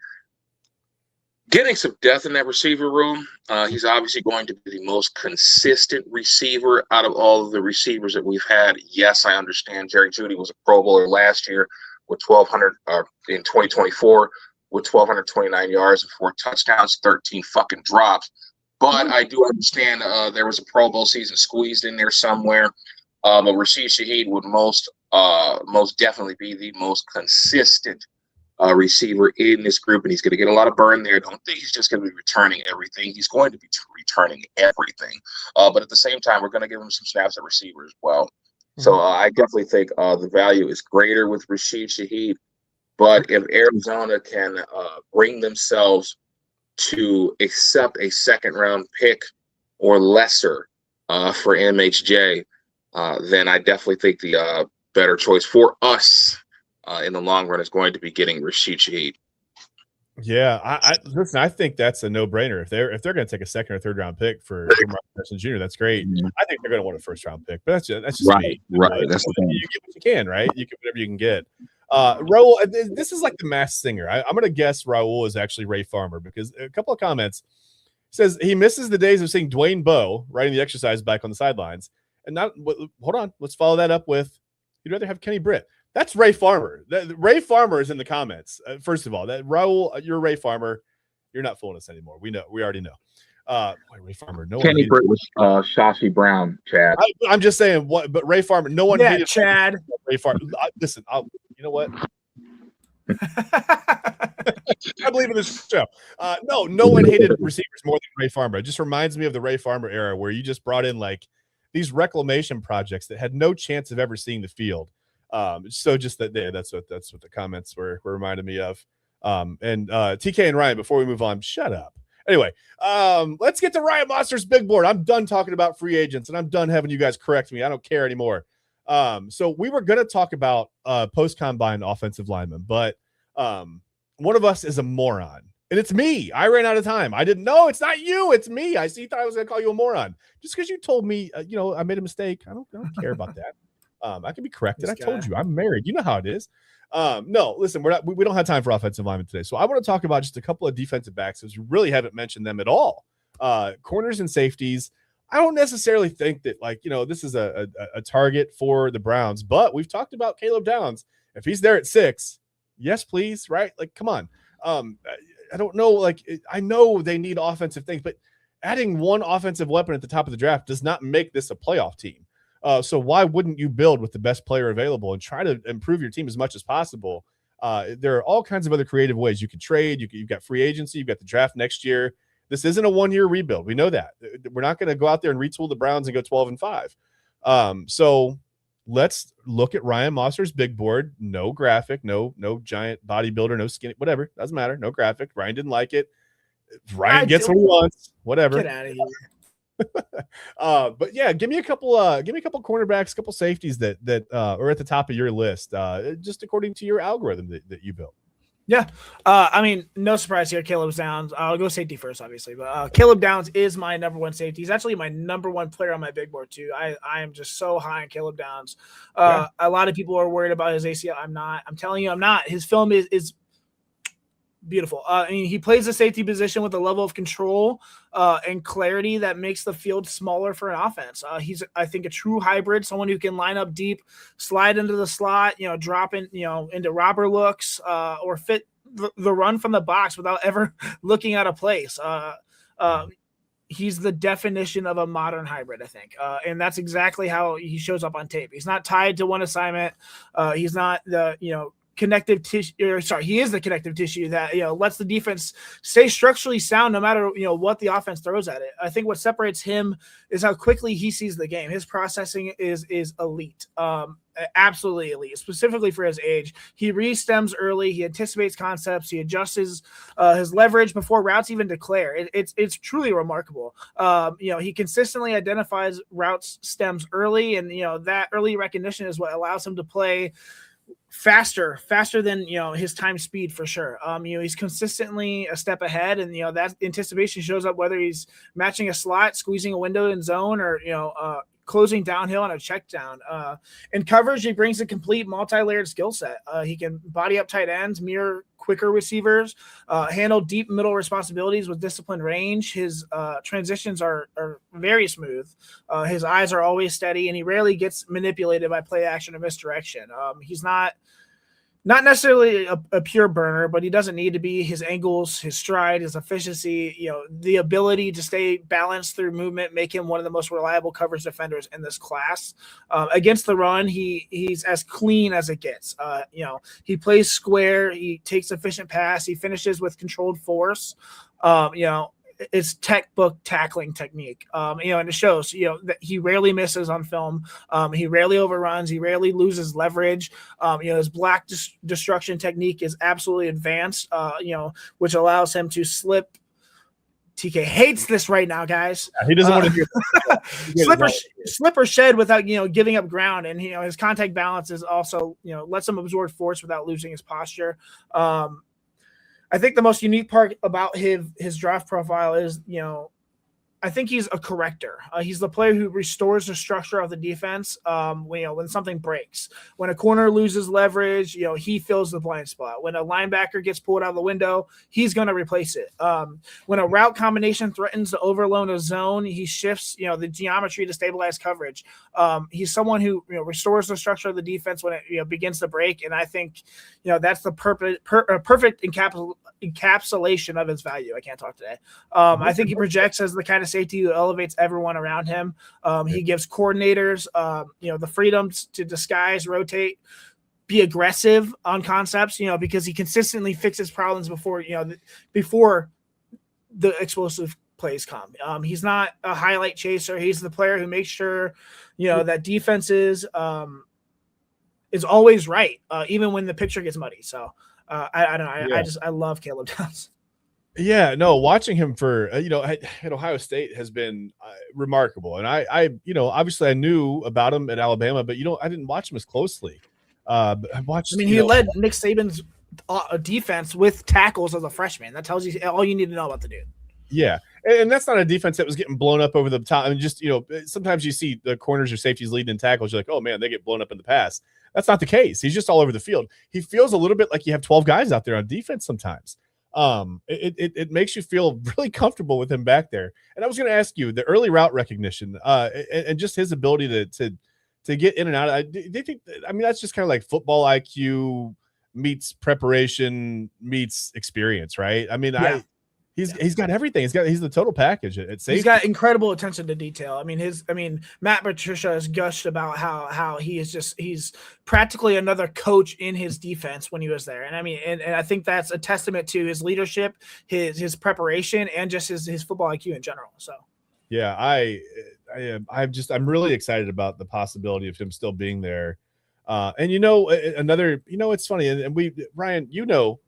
getting some depth in that receiver room. He's obviously going to be the most consistent receiver out of all of the receivers that we've had. Yes, I understand Jerry Jeudy was a Pro Bowler last year with 1,200 in 2024 with 1,229 yards and 4 touchdowns, 13 fucking drops. But I do understand there was a Pro Bowl season squeezed in there somewhere. But Rashid Shaheed would most definitely be the most consistent receiver in this group, and he's going to get a lot of burn there. Don't think he's just going to be returning everything. He's going to be returning everything. But at the same time, we're going to give him some snaps at receiver as well. So I definitely think the value is greater with Rashid Shaheed. But if Arizona can bring themselves to accept a 2nd-round pick or lesser for MHJ, then I definitely think the better choice for us in the long run is going to be getting Rashid Shaheed. Yeah, I listen. I think that's a no-brainer. If they're going to take a 2nd or 3rd-round pick for Marvin Harrison Jr., that's great. I think they're going to want a 1st-round pick, but that's just right. me. Right. That's the thing. You get what you can, right? You get whatever you can get. Raul, this is like the Masked Singer. I'm going to guess Raul is actually Ray Farmer because a couple of comments says he misses the days of seeing Dwayne Bowe riding the exercise bike on the sidelines. And hold on, let's follow that up with you'd rather have Kenny Britt. That's Ray Farmer. Ray Farmer is in the comments. First of all, that Raul, you're Ray Farmer. You're not fooling us anymore. We know. We already know. Ray Farmer. No Kenny Britt was Shashi Brown, Chad. I'm just saying what, but Ray Farmer. No one hated Chad. Ray Farmer. Listen, you know what? I believe in this show. No one hated receivers more than Ray Farmer. It just reminds me of the Ray Farmer era where you just brought in like these reclamation projects that had no chance of ever seeing the field. So just that's what the comments were reminding me of. And TK and Ryan, before we move on, shut up. Anyway, let's get to Ryan Monster's big board. I'm done talking about free agents, and I'm done having you guys correct me. I don't care anymore. So we were going to talk about post-combine offensive linemen, but One of us is a moron. And it's me. I ran out of time. I didn't know. It's not you. It's me. I thought I was going to call you a moron. Just because you told me, I made a mistake. I don't care about that. I can be corrected. I told you. I'm married. You know how it is. No, listen, we don't have time for offensive linemen today. So I want to talk about just a couple of defensive backs, because we really haven't mentioned them at all. Corners and safeties. I don't necessarily think that, this is a target for the Browns, but we've talked about Caleb Downs. If he's there at 6, yes, please, right? Come on. I don't know. I know they need offensive things, but adding one offensive weapon at the top of the draft does not make this a playoff team. So why wouldn't you build with the best player available and try to improve your team as much as possible? There are all kinds of other creative ways you could trade. You've got free agency. You've got the draft next year. This isn't a one-year rebuild. We know that. We're not going to go out there and retool the Browns and go 12-5. So let's look at Ryan Mosser's big board. No graphic, no giant bodybuilder, no skinny, whatever. Doesn't matter. No graphic. Ryan didn't like it. Ryan gets what he wants. Whatever. Get out of here. But yeah, give me a couple cornerbacks, a couple safeties that are at the top of your list, just according to your algorithm that you built. Yeah. No surprise here. Caleb Downs. I'll go safety first, obviously. But Caleb Downs is my number one safety. He's actually my number one player on my big board, too. I am just so high on Caleb Downs. A lot of people are worried about his ACL. I'm not. I'm telling you, I'm not. His film is beautiful. He plays the safety position with a level of control and clarity that makes the field smaller for an offense. He's, I think, a true hybrid, someone who can line up deep, slide into the slot, drop in, into robber looks, or fit the run from the box without ever looking out of place. He's the definition of a modern hybrid, I think. And that's exactly how he shows up on tape. He's not tied to one assignment. He's not the, connective tissue, he is the connective tissue that lets the defense stay structurally sound no matter what the offense throws at it. I think what separates him is how quickly he sees the game. His processing is elite, absolutely elite, specifically for his age. He re-stems early, he anticipates concepts, he adjusts his leverage before routes even declare. It's truly remarkable. He consistently identifies routes stems early, and that early recognition is what allows him to play faster than his time speed for sure. He's consistently a step ahead, and that anticipation shows up whether he's matching a slot, squeezing a window in zone, or closing downhill on a check down. In coverage, he brings a complete multi-layered skill set. He can body up tight ends, mirror quicker receivers, handle deep middle responsibilities with disciplined range. His transitions are very smooth. His eyes are always steady, and he rarely gets manipulated by play action or misdirection. He's not necessarily a pure burner, but he doesn't need to be. His angles, his stride, his efficiency, the ability to stay balanced through movement make him one of the most reliable coverage defenders in this class. Against the run, he's as clean as it gets. He plays square, he takes efficient pass, he finishes with controlled force. It's textbook tackling technique. And it shows, that he rarely misses on film. He rarely overruns. He rarely loses leverage. His black destruction technique is absolutely advanced, which allows him to slip. TK hates this right now, guys. Yeah, he doesn't want to hear slip or shed without, giving up ground. And, his contact balance is also, lets him absorb force without losing his posture. I think the most unique part about his draft profile is, I think he's a corrector. He's the player who restores the structure of the defense when something breaks. When a corner loses leverage, he fills the blind spot. When a linebacker gets pulled out of the window, he's going to replace it. When a route combination threatens to overload a zone, he shifts, the geometry to stabilize coverage. He's someone who restores the structure of the defense when it begins to break, and I think that's the perfect encapsulation of his value. I can't talk today. I think he projects as the kind of safety who elevates everyone around him. He gives coordinators, the freedom to disguise, rotate, be aggressive on concepts, because he consistently fixes problems before the explosive plays come. He's not a highlight chaser. He's the player who makes sure, that defenses is always right, even when the picture gets muddy. So I don't know. I love Caleb Downs. Yeah, no, watching him for, at Ohio State has been remarkable. And I obviously I knew about him at Alabama, but, I didn't watch him as closely. But I watched. He led Nick Saban's defense with tackles as a freshman. That tells you all you need to know about the dude. Yeah, and that's not a defense that was getting blown up over the top. I mean, just sometimes you see the corners or safeties leading in tackles. You're like, oh man, they get blown up in the pass. That's not the case. He's just all over the field. He feels a little bit like you have 12 guys out there on defense sometimes. It makes you feel really comfortable with him back there. And I was going to ask you the early route recognition, and just his ability to get in and out. They think, I mean, that's just kind of like football IQ meets preparation meets experience, right? I mean, Yeah. He's got everything. He's the total package. He's got incredible attention to detail. I mean, Matt Patricia has gushed about how he's practically another coach in his defense when he was there. And I mean, and I think that's a testament to his leadership, his preparation, and just his football IQ in general. So yeah, I'm really excited about the possibility of him still being there. And it's funny, and Ryan,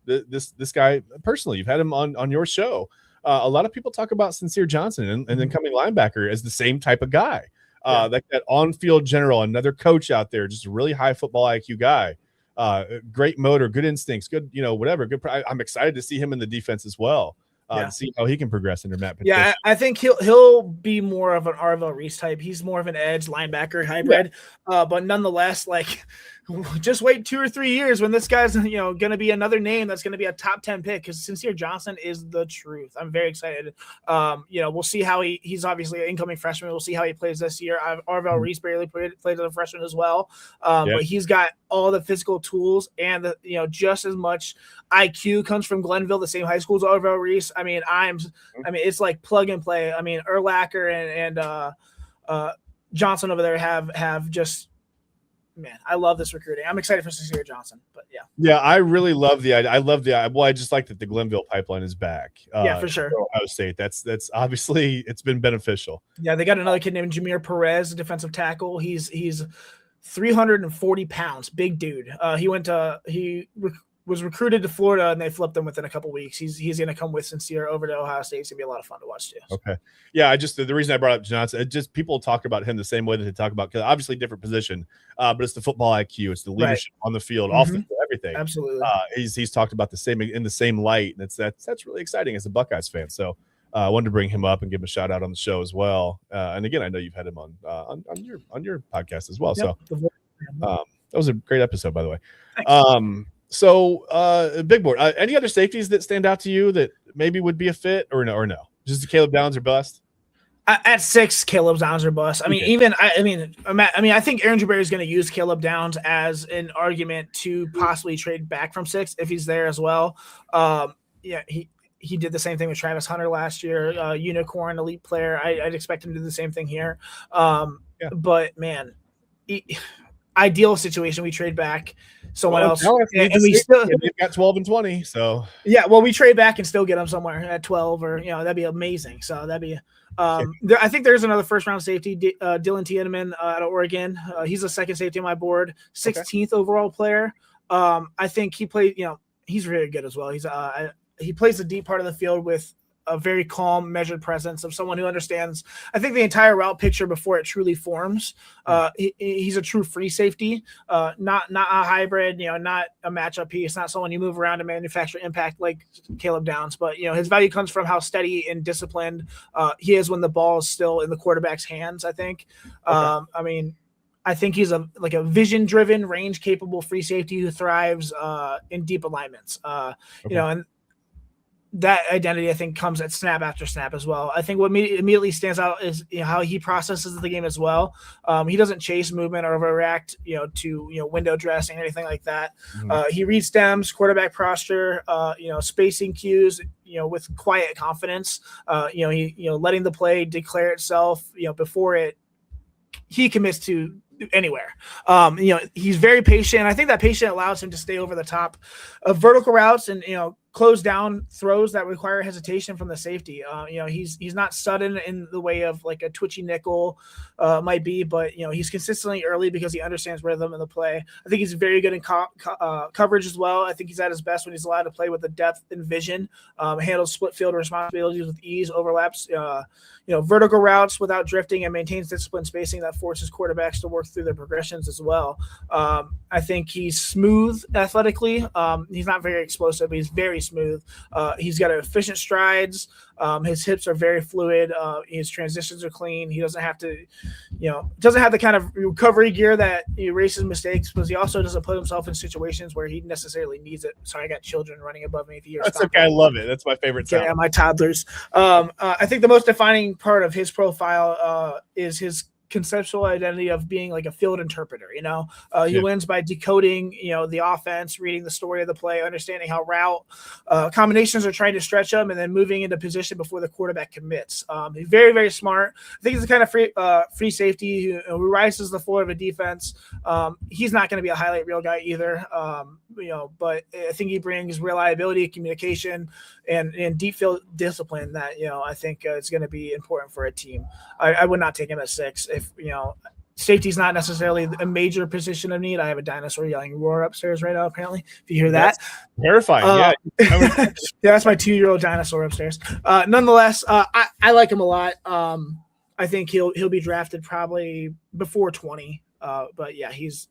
this guy personally. You've had him on your show. A lot of people talk about Sincere Johnson and then coming linebacker as the same type of guy. That on-field general, another coach out there, just a really high football IQ guy. Great motor, good instincts, good, whatever. Good. I'm excited to see him in the defense as well. To see how he can progress under Matt Patricia. Yeah, I think he'll be more of an Arvell Reese type. He's more of an edge linebacker hybrid, but nonetheless, like, just wait 2 or 3 years when this guy's going to be another name that's going to be a top 10 pick, because Sincere Johnson is the truth. I'm very excited. We'll see how he's obviously an incoming freshman. We'll see how he plays this year. Arvell Reese barely played as a freshman as well, but he's got all the physical tools and just as much IQ comes from Glenville, the same high school as Arvell Reese. I mean, it's like plug and play. I mean, Urlacher and Johnson over there have just. Man, I love this recruiting. I'm excited for Sincere Johnson, but yeah. Yeah, I really love the idea. I just like that the Glenville pipeline is back. Yeah, for sure. Ohio State. That's obviously it's been beneficial. Yeah, they got another kid named Jameer Perez, a defensive tackle. He's 340 pounds, big dude. He was recruited to Florida, and they flipped him within a couple weeks. He's going to come with Sincere over to Ohio State. It's going to be a lot of fun to watch too. Okay. Yeah, the reason I brought up Johnson, people talk about him the same way that they talk about, because obviously different position, but it's the football IQ, it's the leadership on the field, off the field, everything. Absolutely. He's talked about in the same light, and that's really exciting as a Buckeyes fan. So I wanted to bring him up and give him a shout out on the show as well. And again, I know you've had him on your podcast as well. Yep. So that was a great episode, by the way. Thanks. So big board. Any other safeties that stand out to you that maybe would be a fit or no? Just Caleb Downs or bust? At 6, Caleb Downs or bust. I mean, I think Aaron Jabari is going to use Caleb Downs as an argument to possibly trade back from 6 if he's there as well. He did the same thing with Travis Hunter last year. Unicorn, elite player. I'd expect him to do the same thing here. But man, ideal situation, we trade back someone else, and we still got 12 and 20. So we trade back and still get them somewhere at 12, or that'd be amazing. So that'd be. I think there's another first round safety, Dylan Tiedemann out of Oregon. He's the second safety on my board, 16th overall player. I think he played. He's really good as well. He plays the deep part of the field with a very calm, measured presence of someone who understands, I think, the entire route picture before it truly forms. He's a true free safety, not a hybrid, not a matchup piece, not someone you move around to manufacture impact like Caleb Downs. But, his value comes from how steady and disciplined he is when the ball is still in the quarterback's hands, I think. I think he's a vision-driven, range-capable free safety who thrives in deep alignments. And that identity, I think, comes at snap after snap as well. I think what immediately stands out is how he processes the game as well. He doesn't chase movement or overreact, to window dressing or anything like that. He reads stems, quarterback posture, spacing cues, with quiet confidence. Letting the play declare itself, before he commits to anywhere. He's very patient. I think that patience allows him to stay over the top of vertical routes and, close down throws that require hesitation from the safety. He's not sudden in the way of like a twitchy nickel might be, but he's consistently early because he understands rhythm in the play. I think he's very good in coverage as well. I think he's at his best when he's allowed to play with the depth and vision, handles split field responsibilities with ease, overlaps, vertical routes without drifting, and maintains disciplined spacing that forces quarterbacks to work through their progressions as well. I think he's smooth athletically. He's not very explosive, but he's very smooth. He's got efficient strides. His hips are very fluid. His transitions are clean. He doesn't have to, doesn't have the kind of recovery gear that erases mistakes, but he also doesn't put himself in situations where he necessarily needs it. Sorry, I got children running above me. If you That's okay. I love it. That's my favorite sound. Yeah, my toddlers. I think the most defining part of his profile is his conceptual identity of being like a field interpreter. He wins by decoding the offense, reading the story of the play, understanding how route combinations are trying to stretch him, and then moving into position before the quarterback commits. He's very, very smart. I think he's the kind of free safety who rises the floor of a defense. He's not going to be a highlight reel guy either, but I think he brings reliability, communication, and deep field discipline that I think is going to be important for a team. I would not take him at 6. If safety's not necessarily a major position of need. I have a dinosaur yelling roar upstairs right now, apparently. If you hear that. That's terrifying. Yeah, that's my 2-year-old dinosaur upstairs. Nonetheless, I like him a lot. I think he'll be drafted probably before 20. But yeah, there's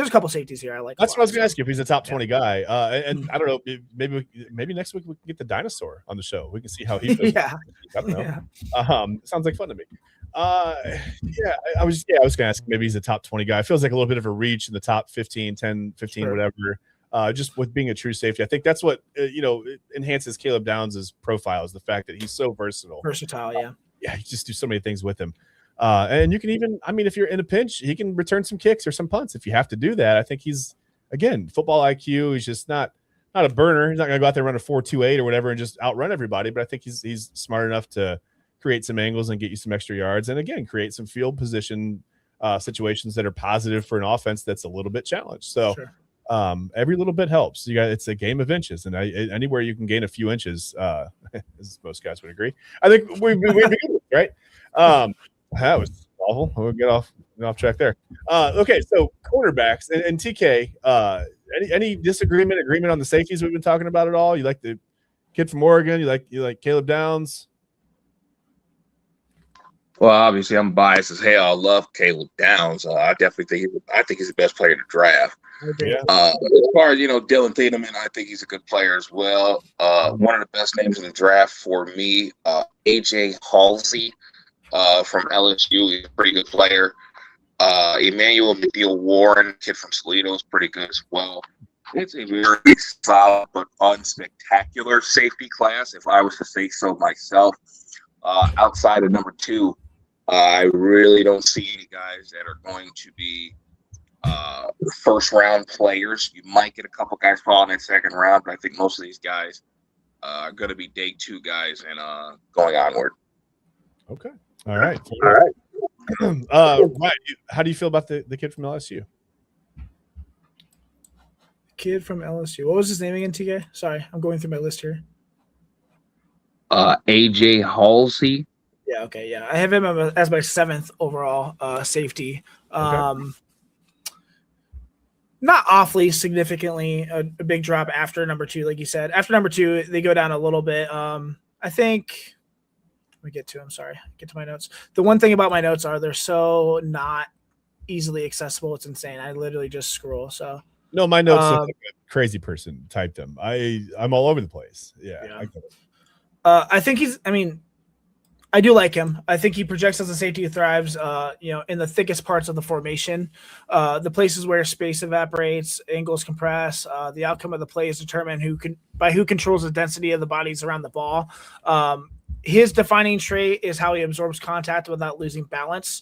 a couple safeties here I like. That's what I was going to ask you if he's a top 20 guy. And I don't know, maybe next week we can get the dinosaur on the show. We can see how he feels. Yeah. I don't know. Sounds like fun to me. I was going to ask, maybe he's a top 20 guy. It feels like a little bit of a reach in the top 15, 10, 15, Sure. whatever. Just with being a true safety. I think that's what, enhances Caleb Downs' profile, is the fact that he's so versatile. Versatile, yeah. Yeah, you just do so many things with him. And you can even, if you're in a pinch, he can return some kicks or some punts if you have to do that. I think he's, again, football IQ. He's just not a burner. He's not going to go out there and run a 4.28 or whatever and just outrun everybody. But I think he's smart enough to create some angles and get you some extra yards, and again, create some field position situations that are positive for an offense that's a little bit challenged. So sure. Every little bit helps. It's a game of inches, and anywhere you can gain a few inches, as most guys would agree, I think we'd be good, right? That was awful. We'll get off track there. Okay, so cornerbacks and TK. Any agreement on the safeties we've been talking about at all? You like the kid from Oregon? You like Caleb Downs? Well, obviously, I'm biased as hell. I love Caleb Downs. I definitely think he's the best player in the draft. Yeah. As far as Dylan Thiedemann, I think he's a good player as well. One of the best names in the draft for me, AJ Halsey from LSU. He's a pretty good player. Emmanuel McNeil-Warren, kid from Toledo, is pretty good as well. It's a very solid but unspectacular safety class, if I was to say so myself. Outside of number 2, I really don't see any guys that are going to be first-round players. You might get a couple guys falling in second round, but I think most of these guys are going to be day 2 guys and going onward. Okay. All right. Ryan, how do you feel about the kid from LSU? Kid from LSU. What was his name again, TK? Sorry, I'm going through my list here. AJ Halsey. Yeah, okay, yeah. I have him as my 7th overall safety. Okay. Not awfully significantly a big drop after number 2, like you said. After number 2, they go down a little bit. I think – let me get to them. Sorry. Get to my notes. The one thing about my notes are they're so not easily accessible. It's insane. I literally just scroll. So no, my notes look like a crazy person typed them. I'm all over the place. Yeah. I think I do like him. I think he projects as a safety who thrives, in the thickest parts of the formation, the places where space evaporates, angles compress, the outcome of the play is determined by who controls the density of the bodies around the ball. His defining trait is how he absorbs contact without losing balance.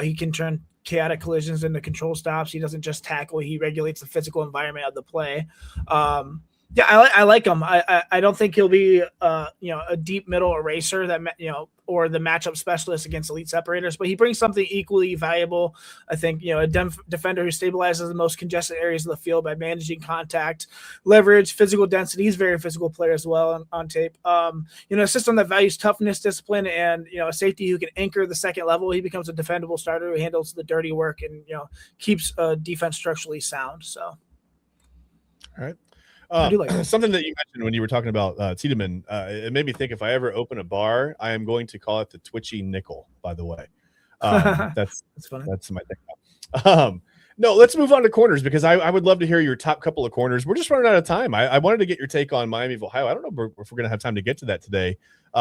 He can turn chaotic collisions into control stops. He doesn't just tackle; he regulates the physical environment of the play. Yeah, I like him. I don't think he'll be a deep middle eraser that or the matchup specialist against elite separators, but he brings something equally valuable. I think a defender who stabilizes the most congested areas of the field by managing contact, leverage, physical density. He's a very physical player as well on tape. A system that values toughness, discipline, and a safety who can anchor the second level. He becomes a defendable starter who handles the dirty work and keeps defense structurally sound. So, all right. I do like that. Something that you mentioned when you were talking about Tiedemann, it made me think if I ever open a bar, I am going to call it the Twitchy Nickel, by the way. That's funny. That's my thing. No, let's move on to corners because I would love to hear your top couple of corners. We're just running out of time. I wanted to get your take on Miami of Ohio. I don't know if we're going to have time to get to that today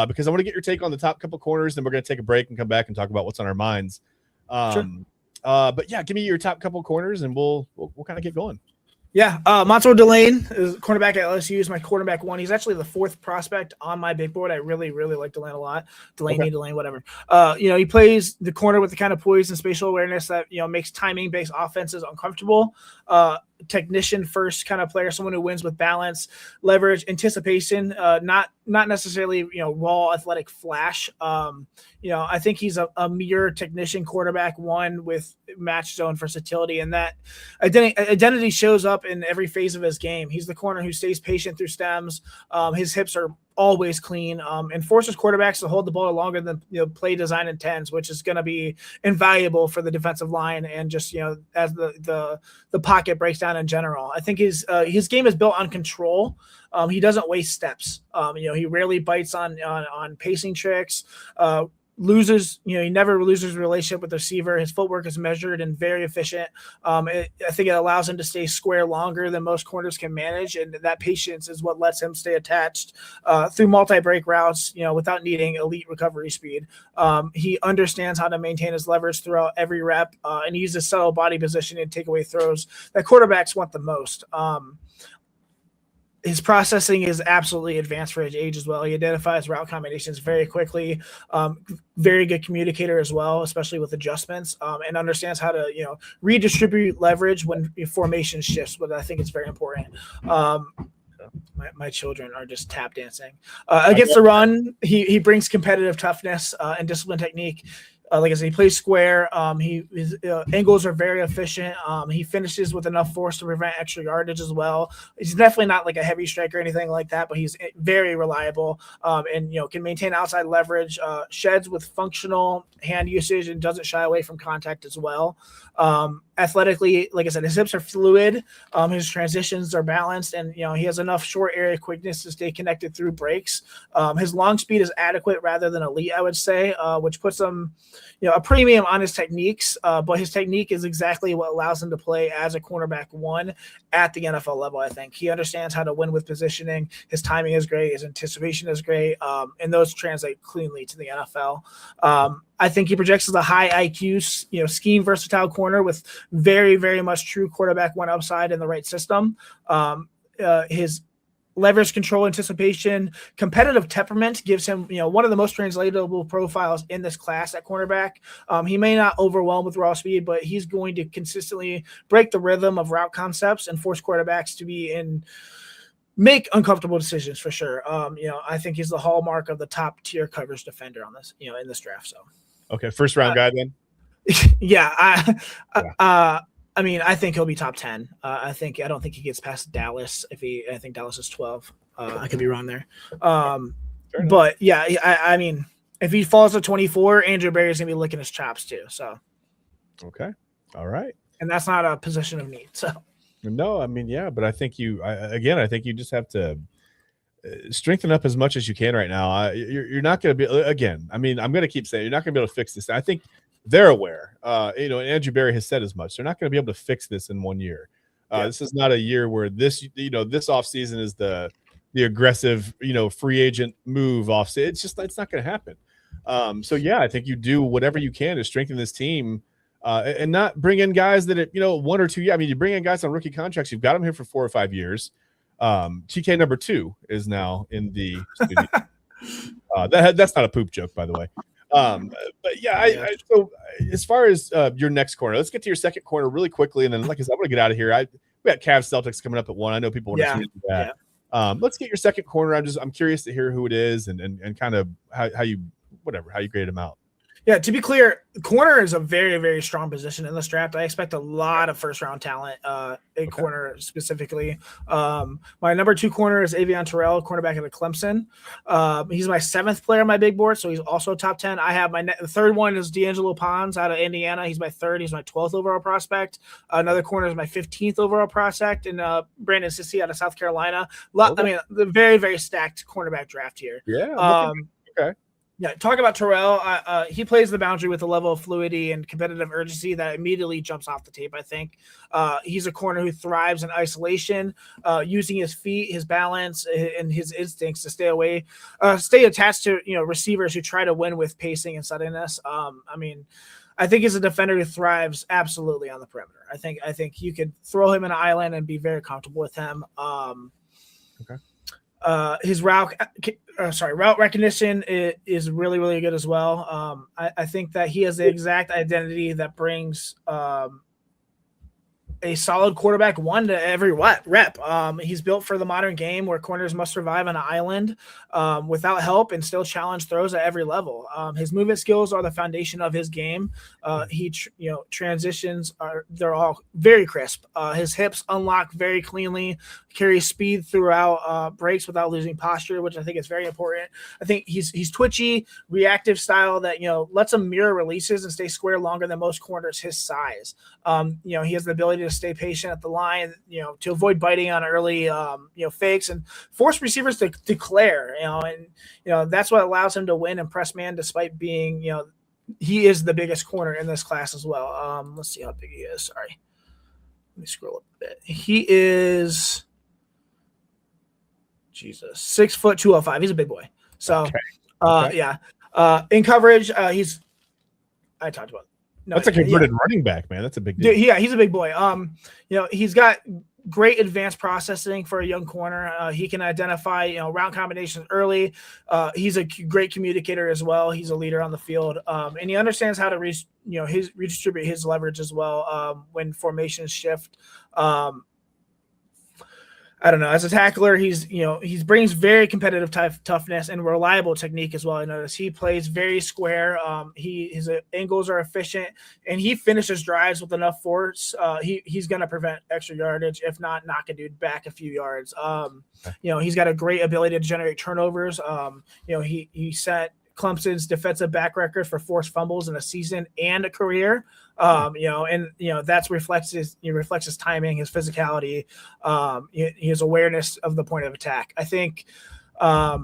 because I want to get your take on the top couple of corners. Then we're going to take a break and come back and talk about what's on our minds. Sure. But yeah, give me your top couple of corners and we'll kind of get going. Yeah, Montel Delane is cornerback at LSU. Is my quarterback one. He's actually the fourth prospect on my big board. I really, really like Delane a lot. Delane, whatever. He plays the corner with the kind of poise and spatial awareness that makes timing-based offenses uncomfortable. Technician first kind of player, someone who wins with balance, leverage, anticipation, not necessarily raw athletic flash. I think he's a mere technician quarterback, one with match zone versatility, and that identity shows up in every phase of his game. He's the corner who stays patient through stems. His hips are always clean, and forces quarterbacks to hold the ball longer than play design intends, which is going to be invaluable for the defensive line and just as the pocket breaks down in general. I think his game is built on control. He doesn't waste steps. He rarely bites on pacing tricks. He never loses relationship with the receiver. His footwork is measured and very efficient. I think it allows him to stay square longer than most corners can manage, and that patience is what lets him stay attached through multi-break routes, without needing elite recovery speed. He understands how to maintain his leverage throughout every rep, and he uses subtle body positioning to take away throws that quarterbacks want the most. His processing is absolutely advanced for his age as well. He identifies route combinations very quickly. Very good communicator as well, especially with adjustments, and understands how to redistribute leverage when formation shifts. But I think it's very important. My children are just tap dancing against the run. He brings competitive toughness and discipline technique. Like I said, he plays square. His angles are very efficient. He finishes with enough force to prevent extra yardage as well. He's definitely not like a heavy striker or anything like that, but he's very reliable and can maintain outside leverage, sheds with functional hand usage, and doesn't shy away from contact as well. Athletically, like I said, his hips are fluid. His transitions are balanced, and he has enough short area quickness to stay connected through breaks. His long speed is adequate rather than elite, I would say, which puts him a premium on his techniques. But his technique is exactly what allows him to play as a cornerback one at the NFL level. I think he understands how to win with positioning. His timing is great. His anticipation is great, and those translate cleanly to the NFL. I think he projects as a high IQ, scheme versatile corner with very, very much true quarterback one upside in the right system. His leverage control, anticipation, competitive temperament gives him, one of the most translatable profiles in this class at cornerback. He may not overwhelm with raw speed, but he's going to consistently break the rhythm of route concepts and force quarterbacks to make uncomfortable decisions for sure. I think he's the hallmark of the top tier coverage defender on this, in this draft. So. Okay. First round guy then. Yeah. I think he'll be top 10. I don't think he gets past Dallas. I think Dallas is 12. I could be wrong there. But yeah, if he falls to 24, Andrew Berry's gonna be licking his chops too. So. Okay. All right. And that's not a position of need. So. No, but I think I think you just have to strengthen up as much as you can right now. You're not going to be, again, I'm going to keep saying you're not going to be able to fix this. I think they're aware, and Andrew Berry has said as much. They're not going to be able to fix this in 1 year. This is not a year where this offseason is the aggressive, free agent move off. It's not going to happen. I think you do whatever you can to strengthen this team. And not bring in guys that 1 or 2 years. You bring in guys on rookie contracts. You've got them here for 4 or 5 years. TK number 2 is now in the studio. That's not a poop joke, by the way. But yeah, so as far as your next corner, let's get to your second corner really quickly, and then like I said, I want to get out of here. We got Cavs-Celtics coming up at 1. I know people want to see that. Let's get your second corner. I'm curious to hear who it is and kind of how you grade him out. Yeah, to be clear, corner is a very, very strong position in this draft. I expect a lot of first-round talent in corner specifically. My number 2 corner is Avion Terrell, cornerback out of Clemson. He's my 7th player on my big board, so he's also top 10. I have the third one is D'Angelo Pons out of Indiana. He's my 3rd. He's my 12th overall prospect. Another corner is my 15th overall prospect, and Brandon Sissy out of South Carolina. I mean, the very, very stacked cornerback draft here. Yeah. Okay. Yeah, talk about Terrell. He plays the boundary with a level of fluidity and competitive urgency that immediately jumps off the tape, I think. He's a corner who thrives in isolation, using his feet, his balance, and his instincts to stay attached to receivers who try to win with pacing and suddenness. I think he's a defender who thrives absolutely on the perimeter. I think you could throw him in an island and be very comfortable with him. His route recognition is really, really good as well. I think that he has the exact identity that brings a solid quarterback 1 to every rep. He's built for the modern game where corners must survive on an island without help and still challenge throws at every level. His movement skills are the foundation of his game. Transitions they're all very crisp. His hips unlock very cleanly, carries speed throughout breaks without losing posture, which I think is very important. I think he's twitchy, reactive style that lets him mirror releases and stay square longer than most corners his size. He has the ability to stay patient at the line, to avoid biting on early, fakes and force receivers to declare, that's what allows him to win and press man despite being, he is the biggest corner in this class as well. Let's see how big he is. Sorry. Let me scroll up a bit. He is 6 foot 205. He's a big boy. So, yeah. In coverage, I talked about. No, that's a converted running back, man. That's a big deal. Yeah, he's a big boy. He's got great advanced processing for a young corner. He can identify, route combinations early. He's a great communicator as well. He's a leader on the field, and he understands how to redistribute his leverage as well when formations shift. I don't know. As a tackler, he brings very competitive toughness and reliable technique as well. I notice he plays very square. His angles are efficient, and he finishes drives with enough force. He's going to prevent extra yardage, if not knock a dude back a few yards. He's got a great ability to generate turnovers. He set Clemson's defensive back record for forced fumbles in a season and a career. That's reflects his timing, his physicality, his awareness of the point of attack. I think, I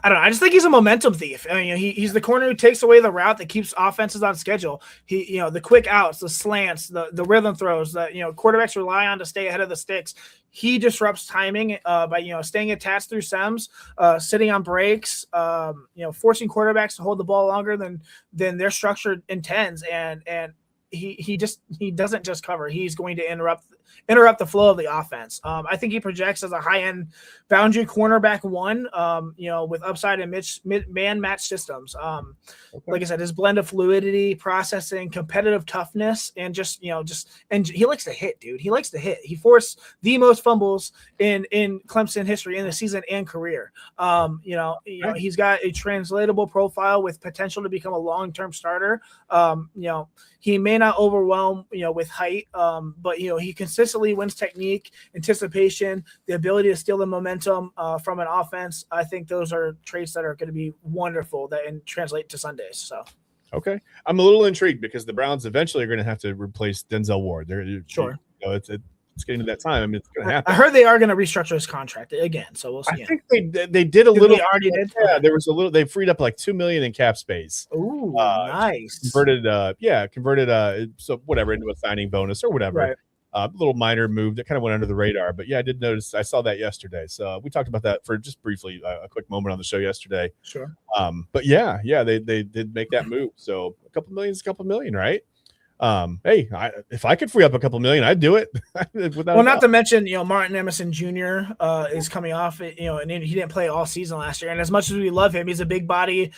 don't know. I just think he's a momentum thief. He's the corner who takes away the route that keeps offenses on schedule. The quick outs, the slants, the rhythm throws that, quarterbacks rely on to stay ahead of the sticks. He disrupts timing by, staying attached through sems, sitting on breaks, forcing quarterbacks to hold the ball longer than their structure intends. And he doesn't just cover. He's going to interrupt the flow of the offense. I think he projects as a high-end boundary cornerback 1, with upside and man match systems. Like I said, his blend of fluidity, processing, competitive toughness, and and he likes to hit, dude. He likes to hit. He forced the most fumbles in Clemson history in the season and career. He's got a translatable profile with potential to become a long-term starter. He may not overwhelm, with height, but he consistently wins technique, anticipation, the ability to steal the momentum from an offense. I think those are traits that are going to be wonderful and translate to Sundays. So, okay, I'm a little intrigued because the Browns eventually are going to have to replace Denzel Ward. Sure, it's getting to that time. I mean, it's going to happen. I heard they are going to restructure his contract again, so we'll see. I think they did a little. They already did. Yeah, there was a little. They freed up like $2 million in cap space. Ooh, nice. Converted. So whatever into a signing bonus or whatever. Right. A little minor move that kind of went under the radar, but yeah, I did notice. I saw that yesterday. So we talked about that for just briefly, a quick moment on the show yesterday. Sure. But yeah, they did make that move. So a couple million, right? Hey, if I could free up a couple million, I'd do it. Well, not to mention, Martin Emerson Jr. Is coming off, and he didn't play all season last year. And as much as we love him, he's a big body.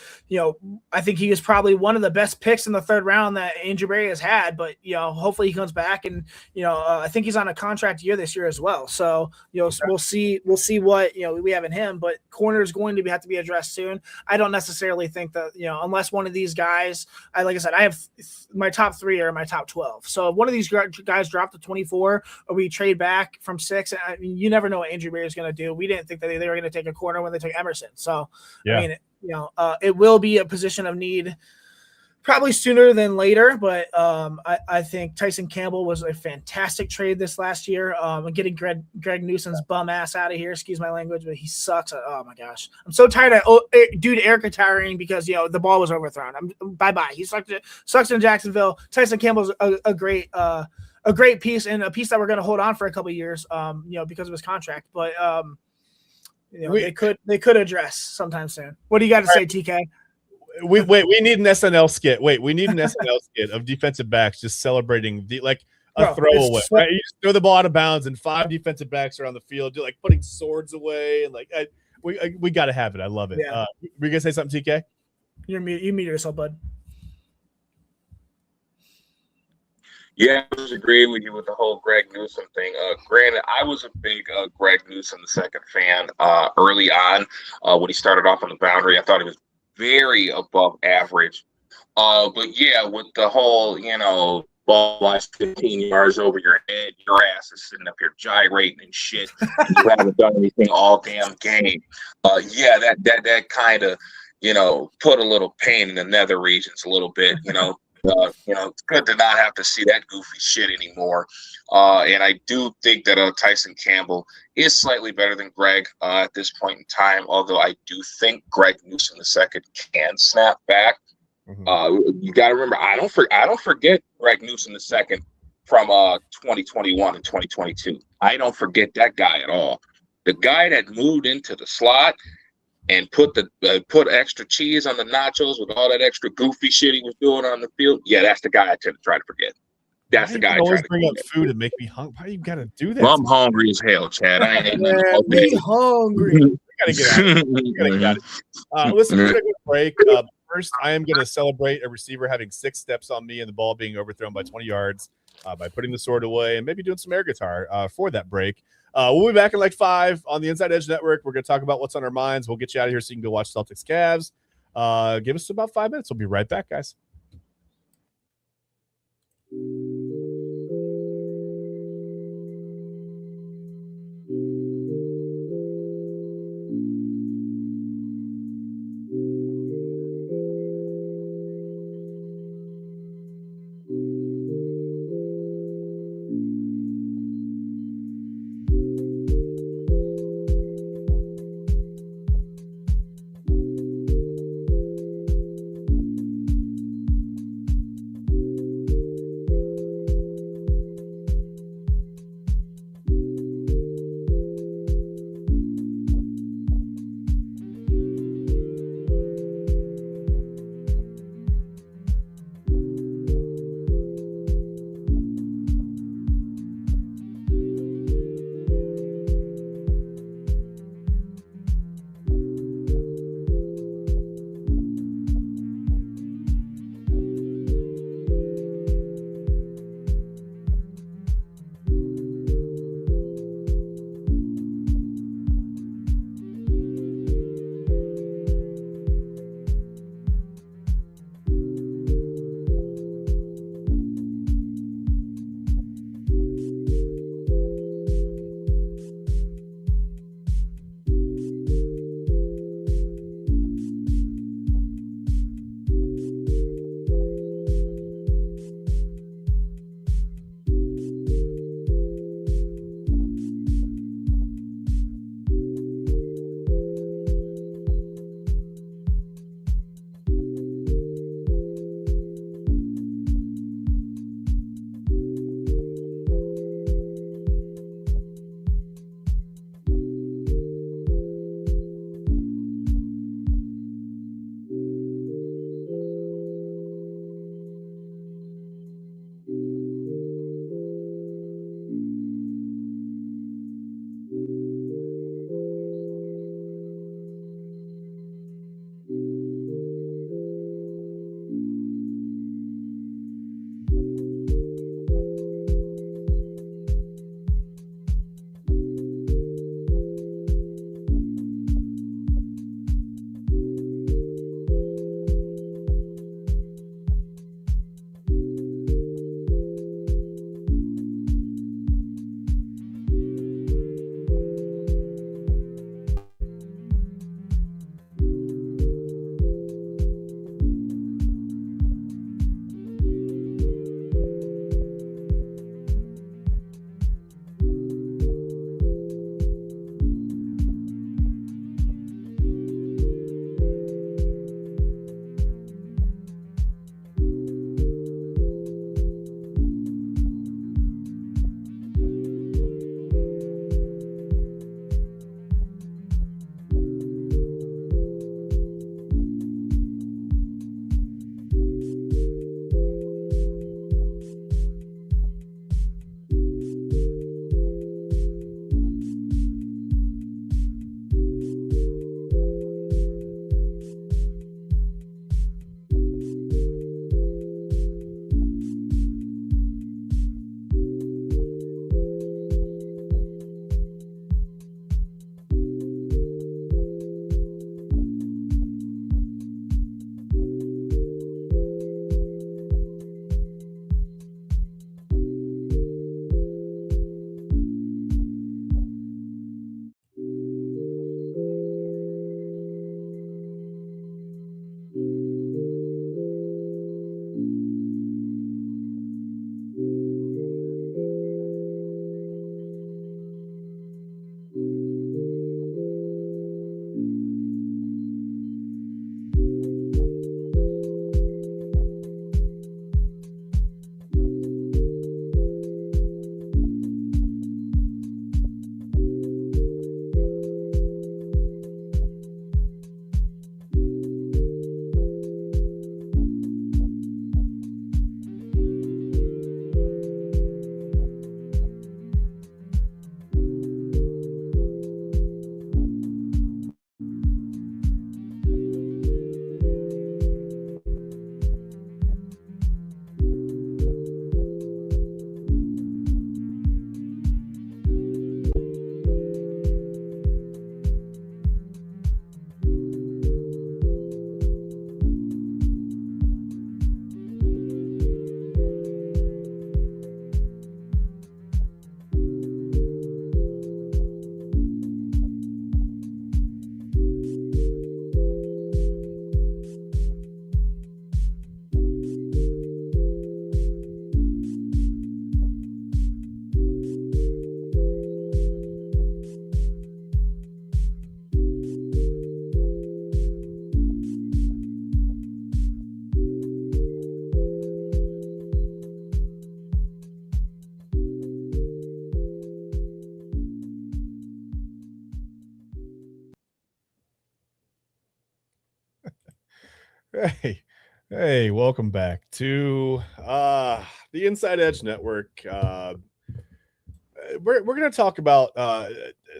I think he is probably one of the best picks in the third round that Andrew Berry has had. But hopefully he comes back, and I think he's on a contract year this year as well. So we'll see what we have in him. But corner is going to have to be addressed soon. I don't necessarily think that unless one of these guys, like I said, I have my top 3 are my top 12. So if one of these guys drop to 24, or we trade back from 6, I mean, you never know what Andrew Berry is going to do. We didn't think that they were going to take a corner when they took Emerson. So, yeah. I mean, it will be a position of need probably sooner than later, but I think Tyson Campbell was a fantastic trade this last year. And getting Greg Newsom's bum ass out of here, excuse my language, but he sucks. Oh my gosh, I'm so tired of dude Eric retiring because the ball was overthrown. Bye. He sucks in Jacksonville. Tyson Campbell's a great piece, and a piece that we're going to hold on for a couple of years, because of his contract. But they could address sometime soon. What do you got to say, TK? We need an SNL skit. We need an SNL skit of defensive backs just celebrating a throwaway. Right? You just throw the ball out of bounds, and 5 defensive backs are on the field, putting swords away, and we got to have it. I love it. Yeah. Were you gonna say something, TK? You mute yourself, bud. Yeah, I was agreeing with you with the whole Greg Newsome thing. Granted, I was a big Greg Newsome II fan early on when he started off on the boundary. I thought he was very above average. But yeah, with the whole, ball lies 15 yards over your head, your ass is sitting up here gyrating and shit, and you haven't done anything all damn game. Yeah, that kind of, put a little pain in the nether regions a little bit, it's good to not have to see that goofy shit anymore. And I do think that Tyson Campbell is slightly better than Greg at this point in time, although I do think Greg Newsome II can snap back. Mm-hmm. You got to remember, I don't forget Greg Newsome II from 2021 and 2022. I don't forget that guy at all. The guy that moved into the slot and put extra cheese on the nachos with all that extra goofy shit he was doing on the field. Yeah, that's the guy I tend to try to forget. That's the guy I always try to bring up food and make me hungry. Why you gotta do that? Well, I'm hungry as hell, Chad. I ain't me hungry. We gotta get out of it. We gotta get out of it. Listen, we're gonna take a break. First, I am gonna celebrate a receiver having 6 steps on me and the ball being overthrown by 20 yards by putting the sword away and maybe doing some air guitar for that break. We'll be back in 5 on the Inside Edge Network. We're going to talk about what's on our minds. We'll get you out of here so you can go watch Celtics Cavs. Give us about 5 minutes. We'll be right back, guys. Hey, welcome back to the Inside Edge Network. We're going to talk about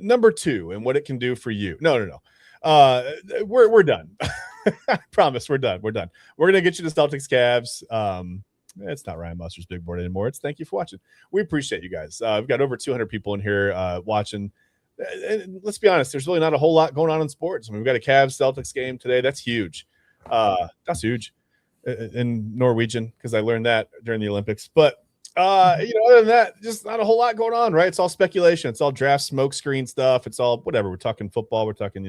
number 2 and what it can do for you. No. We're done. I promise we're done. We're going to get you to Celtics Cavs. It's not Ryan Muster's big board anymore. It's thank you for watching. We appreciate you guys. We've got over 200 people in here watching. And let's be honest, there's really not a whole lot going on in sports. I mean, we've got a Cavs-Celtics game today. That's huge. That's huge in Norwegian because I learned that during the Olympics. But other than that, just not a whole lot going on, right? It's all speculation. It's all draft smoke screen stuff. It's all whatever. We're talking football. We're talking,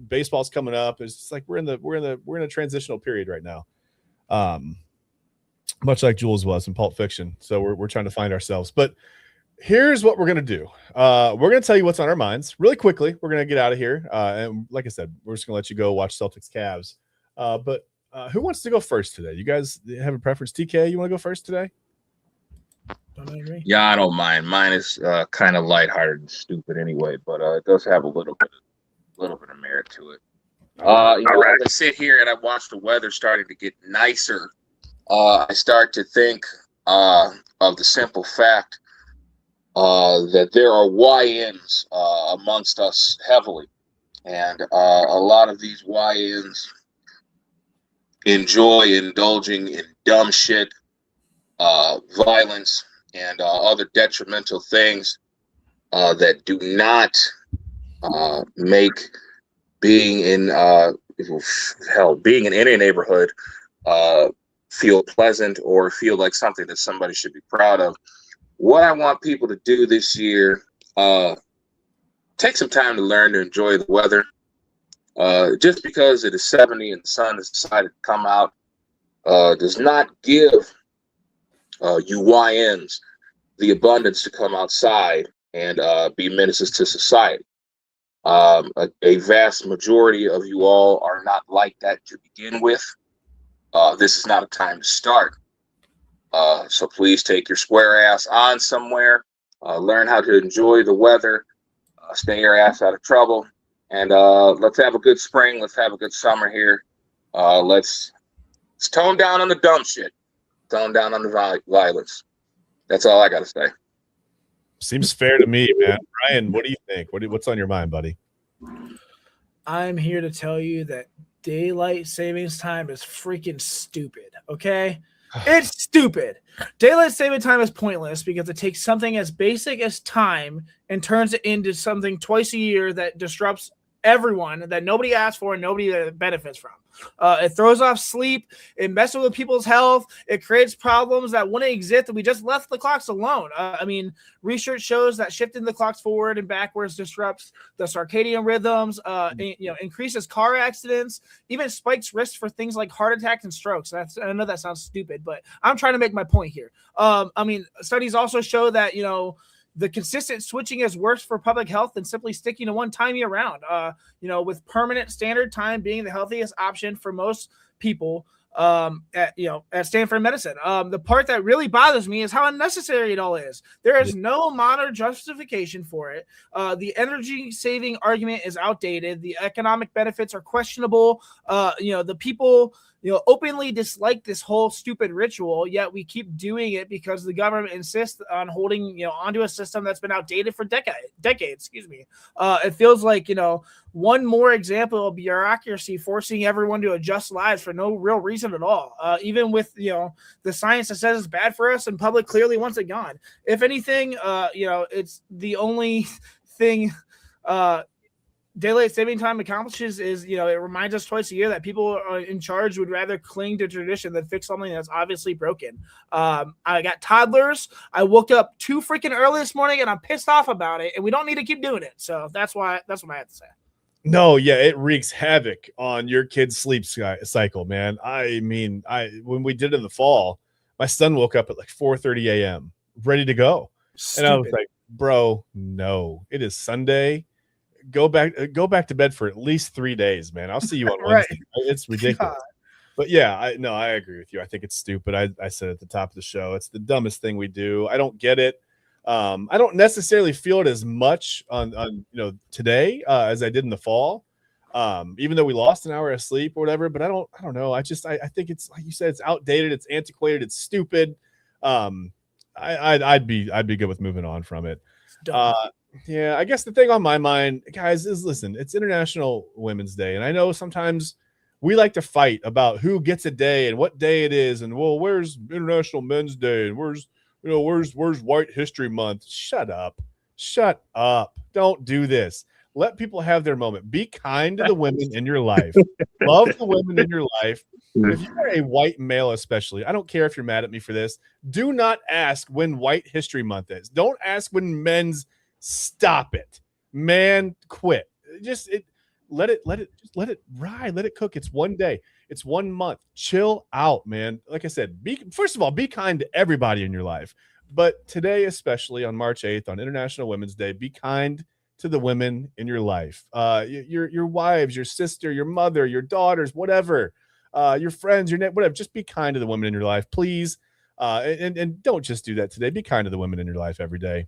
baseball's coming up. It's just like we're in a transitional period right now. Much like Jules was in Pulp Fiction. So we're trying to find ourselves. But here's what we're going to do. We're going to tell you what's on our minds really quickly. We're going to get out of here. And like I said, we're just going to let you go watch Celtics Cavs. But who wants to go first today? You guys have a preference? TK, you want to go first today? Yeah, I don't mind. Mine is kind of lighthearted and stupid anyway, but it does have a little bit of merit to it. As I sit here and I watch the weather starting to get nicer, I start to think of the simple fact that there are YNs amongst us heavily, and a lot of these YNs enjoy indulging in dumb shit, violence, and other detrimental things that do not make being in any neighborhood feel pleasant or feel like something that somebody should be proud of. What I want people to do this year, take some time to learn to enjoy the weather. Just because it is 70 and the sun has decided to come out does not give you YNs the abundance to come outside and be menaces to society. A vast majority of you all are not like that to begin with. This is not a time to start. So please take your square ass on somewhere, learn how to enjoy the weather, stay your ass out of trouble, and let's have a good spring. Let's have a good summer here. Let's tone down on the dumb shit, tone down on the violence. That's all I got to say. Seems fair to me, man. Ryan, what do you think? What's on your mind, buddy? I'm here to tell you that daylight savings time is freaking stupid, okay? It's stupid. Daylight saving time is pointless because it takes something as basic as time and turns it into something twice a year that disrupts everyone, that nobody asks for and nobody benefits from. It throws off sleep. It messes with people's health. It creates problems that wouldn't exist if we just left the clocks alone. Research shows that shifting the clocks forward and backwards disrupts the circadian rhythms, increases car accidents, even spikes risk for things like heart attacks and strokes. I know that sounds stupid, but I'm trying to make my point here. Studies also show that, the consistent switching is worse for public health than simply sticking to one time year round. With permanent standard time being the healthiest option for most people at Stanford Medicine. The part that really bothers me is how unnecessary it all is. There is no modern justification for it. The energy saving argument is outdated. The economic benefits are questionable. The people openly dislike this whole stupid ritual, yet we keep doing it because the government insists on holding, onto a system that's been outdated for decades. It feels like, one more example of bureaucracy forcing everyone to adjust lives for no real reason at all. Even with, the science that says it's bad for us and public clearly wants it gone. If anything, it's the only thing, daylight saving time accomplishes is, it reminds us twice a year that people in charge would rather cling to tradition than fix something that's obviously broken. I got toddlers. I woke up too freaking early this morning and I'm pissed off about it, and we don't need to keep doing it. So that's what I have to say. No, yeah, it wreaks havoc on your kid's sleep cycle, man. When we did it in the fall, my son woke up at like 4:30 a.m. ready to go. Stupid. And I was like, bro, no, it is Sunday. Go back to bed for at least 3 days, man. I'll see you on Wednesday. It's ridiculous. God. But yeah, I agree with you. I think it's stupid. I said at the top of the show, it's the dumbest thing we do. I don't get it. I don't necessarily feel it as much on today as I did in the fall. Even though we lost an hour of sleep or whatever. But I don't know. I think it's like you said, it's outdated, it's antiquated, it's stupid. I'd be good with moving on from it. Yeah, I guess the thing on my mind, guys, is listen, it's International Women's Day, and I know sometimes we like to fight about who gets a day and what day it is, and well, where's International Men's Day and where's White History Month? Shut up. Don't do this. Let people have their moment. Be kind to the women in your life. Love the women in your life. If you are a white male, especially, I don't care if you're mad at me for this. Do not ask when White History Month is. Don't ask when men's. Stop it, man. Quit. Let it ride. Let it cook. It's one day. It's 1 month. Chill out, man. Like I said, first of all, be kind to everybody in your life. But today, especially on March 8th, on International Women's Day, be kind to the women in your life. Your wives, your sister, your mother, your daughters, whatever. Your friends, whatever. Just be kind to the women in your life, please. And don't just do that today. Be kind to the women in your life every day.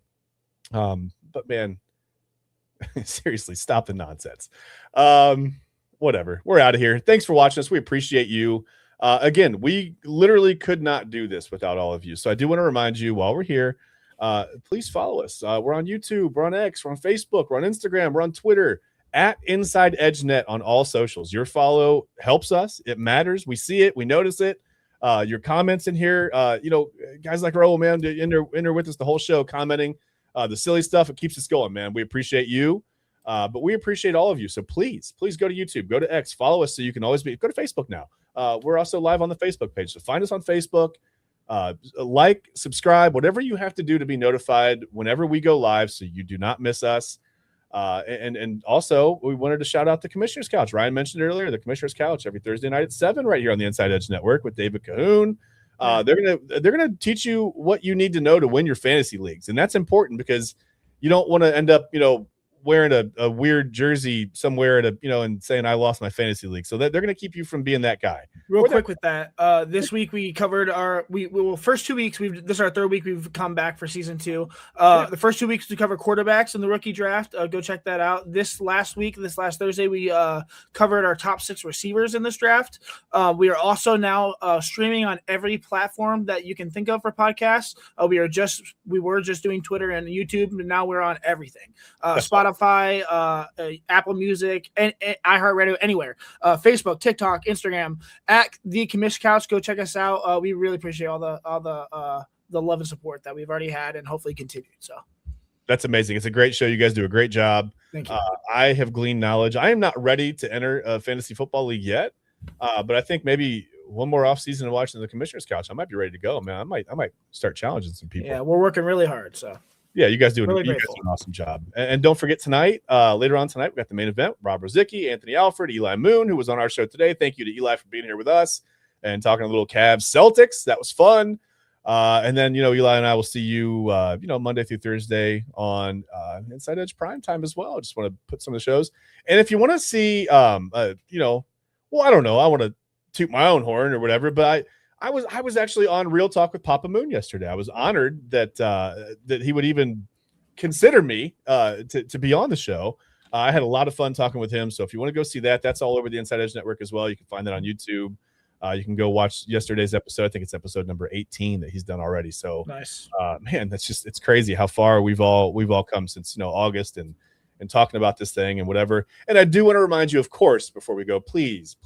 But man, seriously, stop the nonsense. Whatever. We're out of here. Thanks for watching us. We appreciate you. Again, we literally could not do this without all of you. So I do want to remind you while we're here, please follow us. We're on YouTube, we're on X, we're on Facebook, we're on Instagram, we're on Twitter at Inside Edge Net on all socials. Your follow helps us. It matters. We see it. We notice it. Your comments in here, guys like Raul, man, in there with us the whole show, commenting the silly stuff. It keeps us going, man. We appreciate you, but we appreciate all of you. So please go to YouTube, go to X, follow us so you can always go to Facebook now. We're also live on the Facebook page. So find us on Facebook, like, subscribe, whatever you have to do to be notified whenever we go live so you do not miss us. And also we wanted to shout out the Commissioner's Couch. Ryan mentioned earlier, the Commissioner's Couch every Thursday night at 7 right here on the Inside Edge Network with David Cahoon. They're gonna teach you what you need to know to win your fantasy leagues, and that's important because you don't want to end up, wearing a weird jersey somewhere at and saying I lost my fantasy league. So they're going to keep you from being that guy. Real quick with that, this week we covered first 2 weeks. This is our third week we've come back for season 2. The first 2 weeks we covered quarterbacks in the rookie draft. Go check that out. This last Thursday, we covered our top 6 receivers in this draft. We are also now streaming on every platform that you can think of for podcasts. We were just doing Twitter and YouTube, and now we're on everything. Spotify, Apple Music, and iHeartRadio, anywhere. Facebook, TikTok, Instagram, at the Commish Couch. Go check us out. We really appreciate all the love and support that we've already had and hopefully continued. So that's amazing. It's a great show. You guys do a great job. Thank you. I have gleaned knowledge. I am not ready to enter a fantasy football league yet, but I think maybe one more off season of watching the Commissioner's Couch, I might be ready to go, man. I might start challenging some people. Yeah, we're working really hard. So yeah, you guys do really an awesome job. And don't forget tonight, later on tonight, we got the main event. Rob Rosicki, Anthony Alford, Eli Moon, who was on our show today. Thank you to Eli for being here with us and talking a little Cavs-Celtics. That was fun. And then, Eli and I will see you, Monday through Thursday on Inside Edge Prime Time as well. I just want to put some of the shows. And if you want to see, I don't know, I want to toot my own horn or whatever, but I was actually on Real Talk with Papa Moon yesterday. I was honored that that he would even consider me to be on the show. I had a lot of fun talking with him. So if you want to go see that, that's all over the Inside Edge Network as well. You can find that on YouTube. You can go watch yesterday's episode. I think it's episode number 18 that he's done already. So nice, man. It's crazy how far we've all come since August and talking about this thing and whatever. And I do want to remind you, of course, before we go, please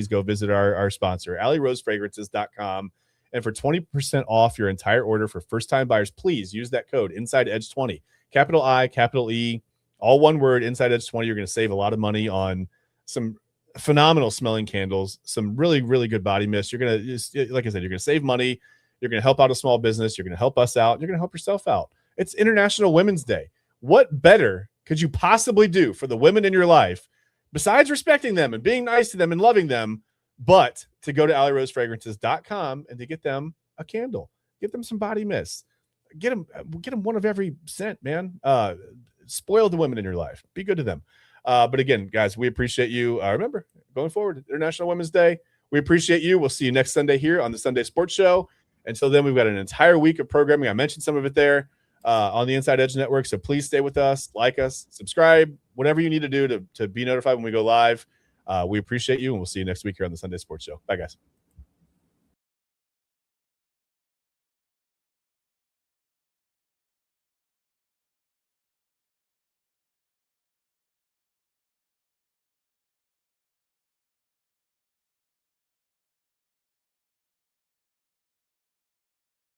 go visit our sponsor, AlleyRoseFragrances.com. And for 20% off your entire order for first-time buyers, please use that code InsideEdge20. Capital I, capital E, all one word, InsideEdge20. You're going to save a lot of money on some phenomenal smelling candles, some really, really good body mist. You're going to, like I said, you're going to save money. You're going to help out a small business. You're going to help us out. You're going to help yourself out. It's International Women's Day. What better could you possibly do for the women in your life besides respecting them and being nice to them and loving them, but to go to AlleyRoseFragrances.com and to get them a candle, get them some body mist, get them one of every scent, man. Spoil the women in your life. Be good to them. But again, guys, we appreciate you. Remember, going forward, International Women's Day, we appreciate you. We'll see you next Sunday here on the Sunday Sports Show. Until then, we've got an entire week of programming. I mentioned some of it there on the Inside Edge Network. So please stay with us, like us, subscribe, whatever you need to do to be notified when we go live. We appreciate you, and we'll see you next week here on the Sunday Sports Show. Bye, guys.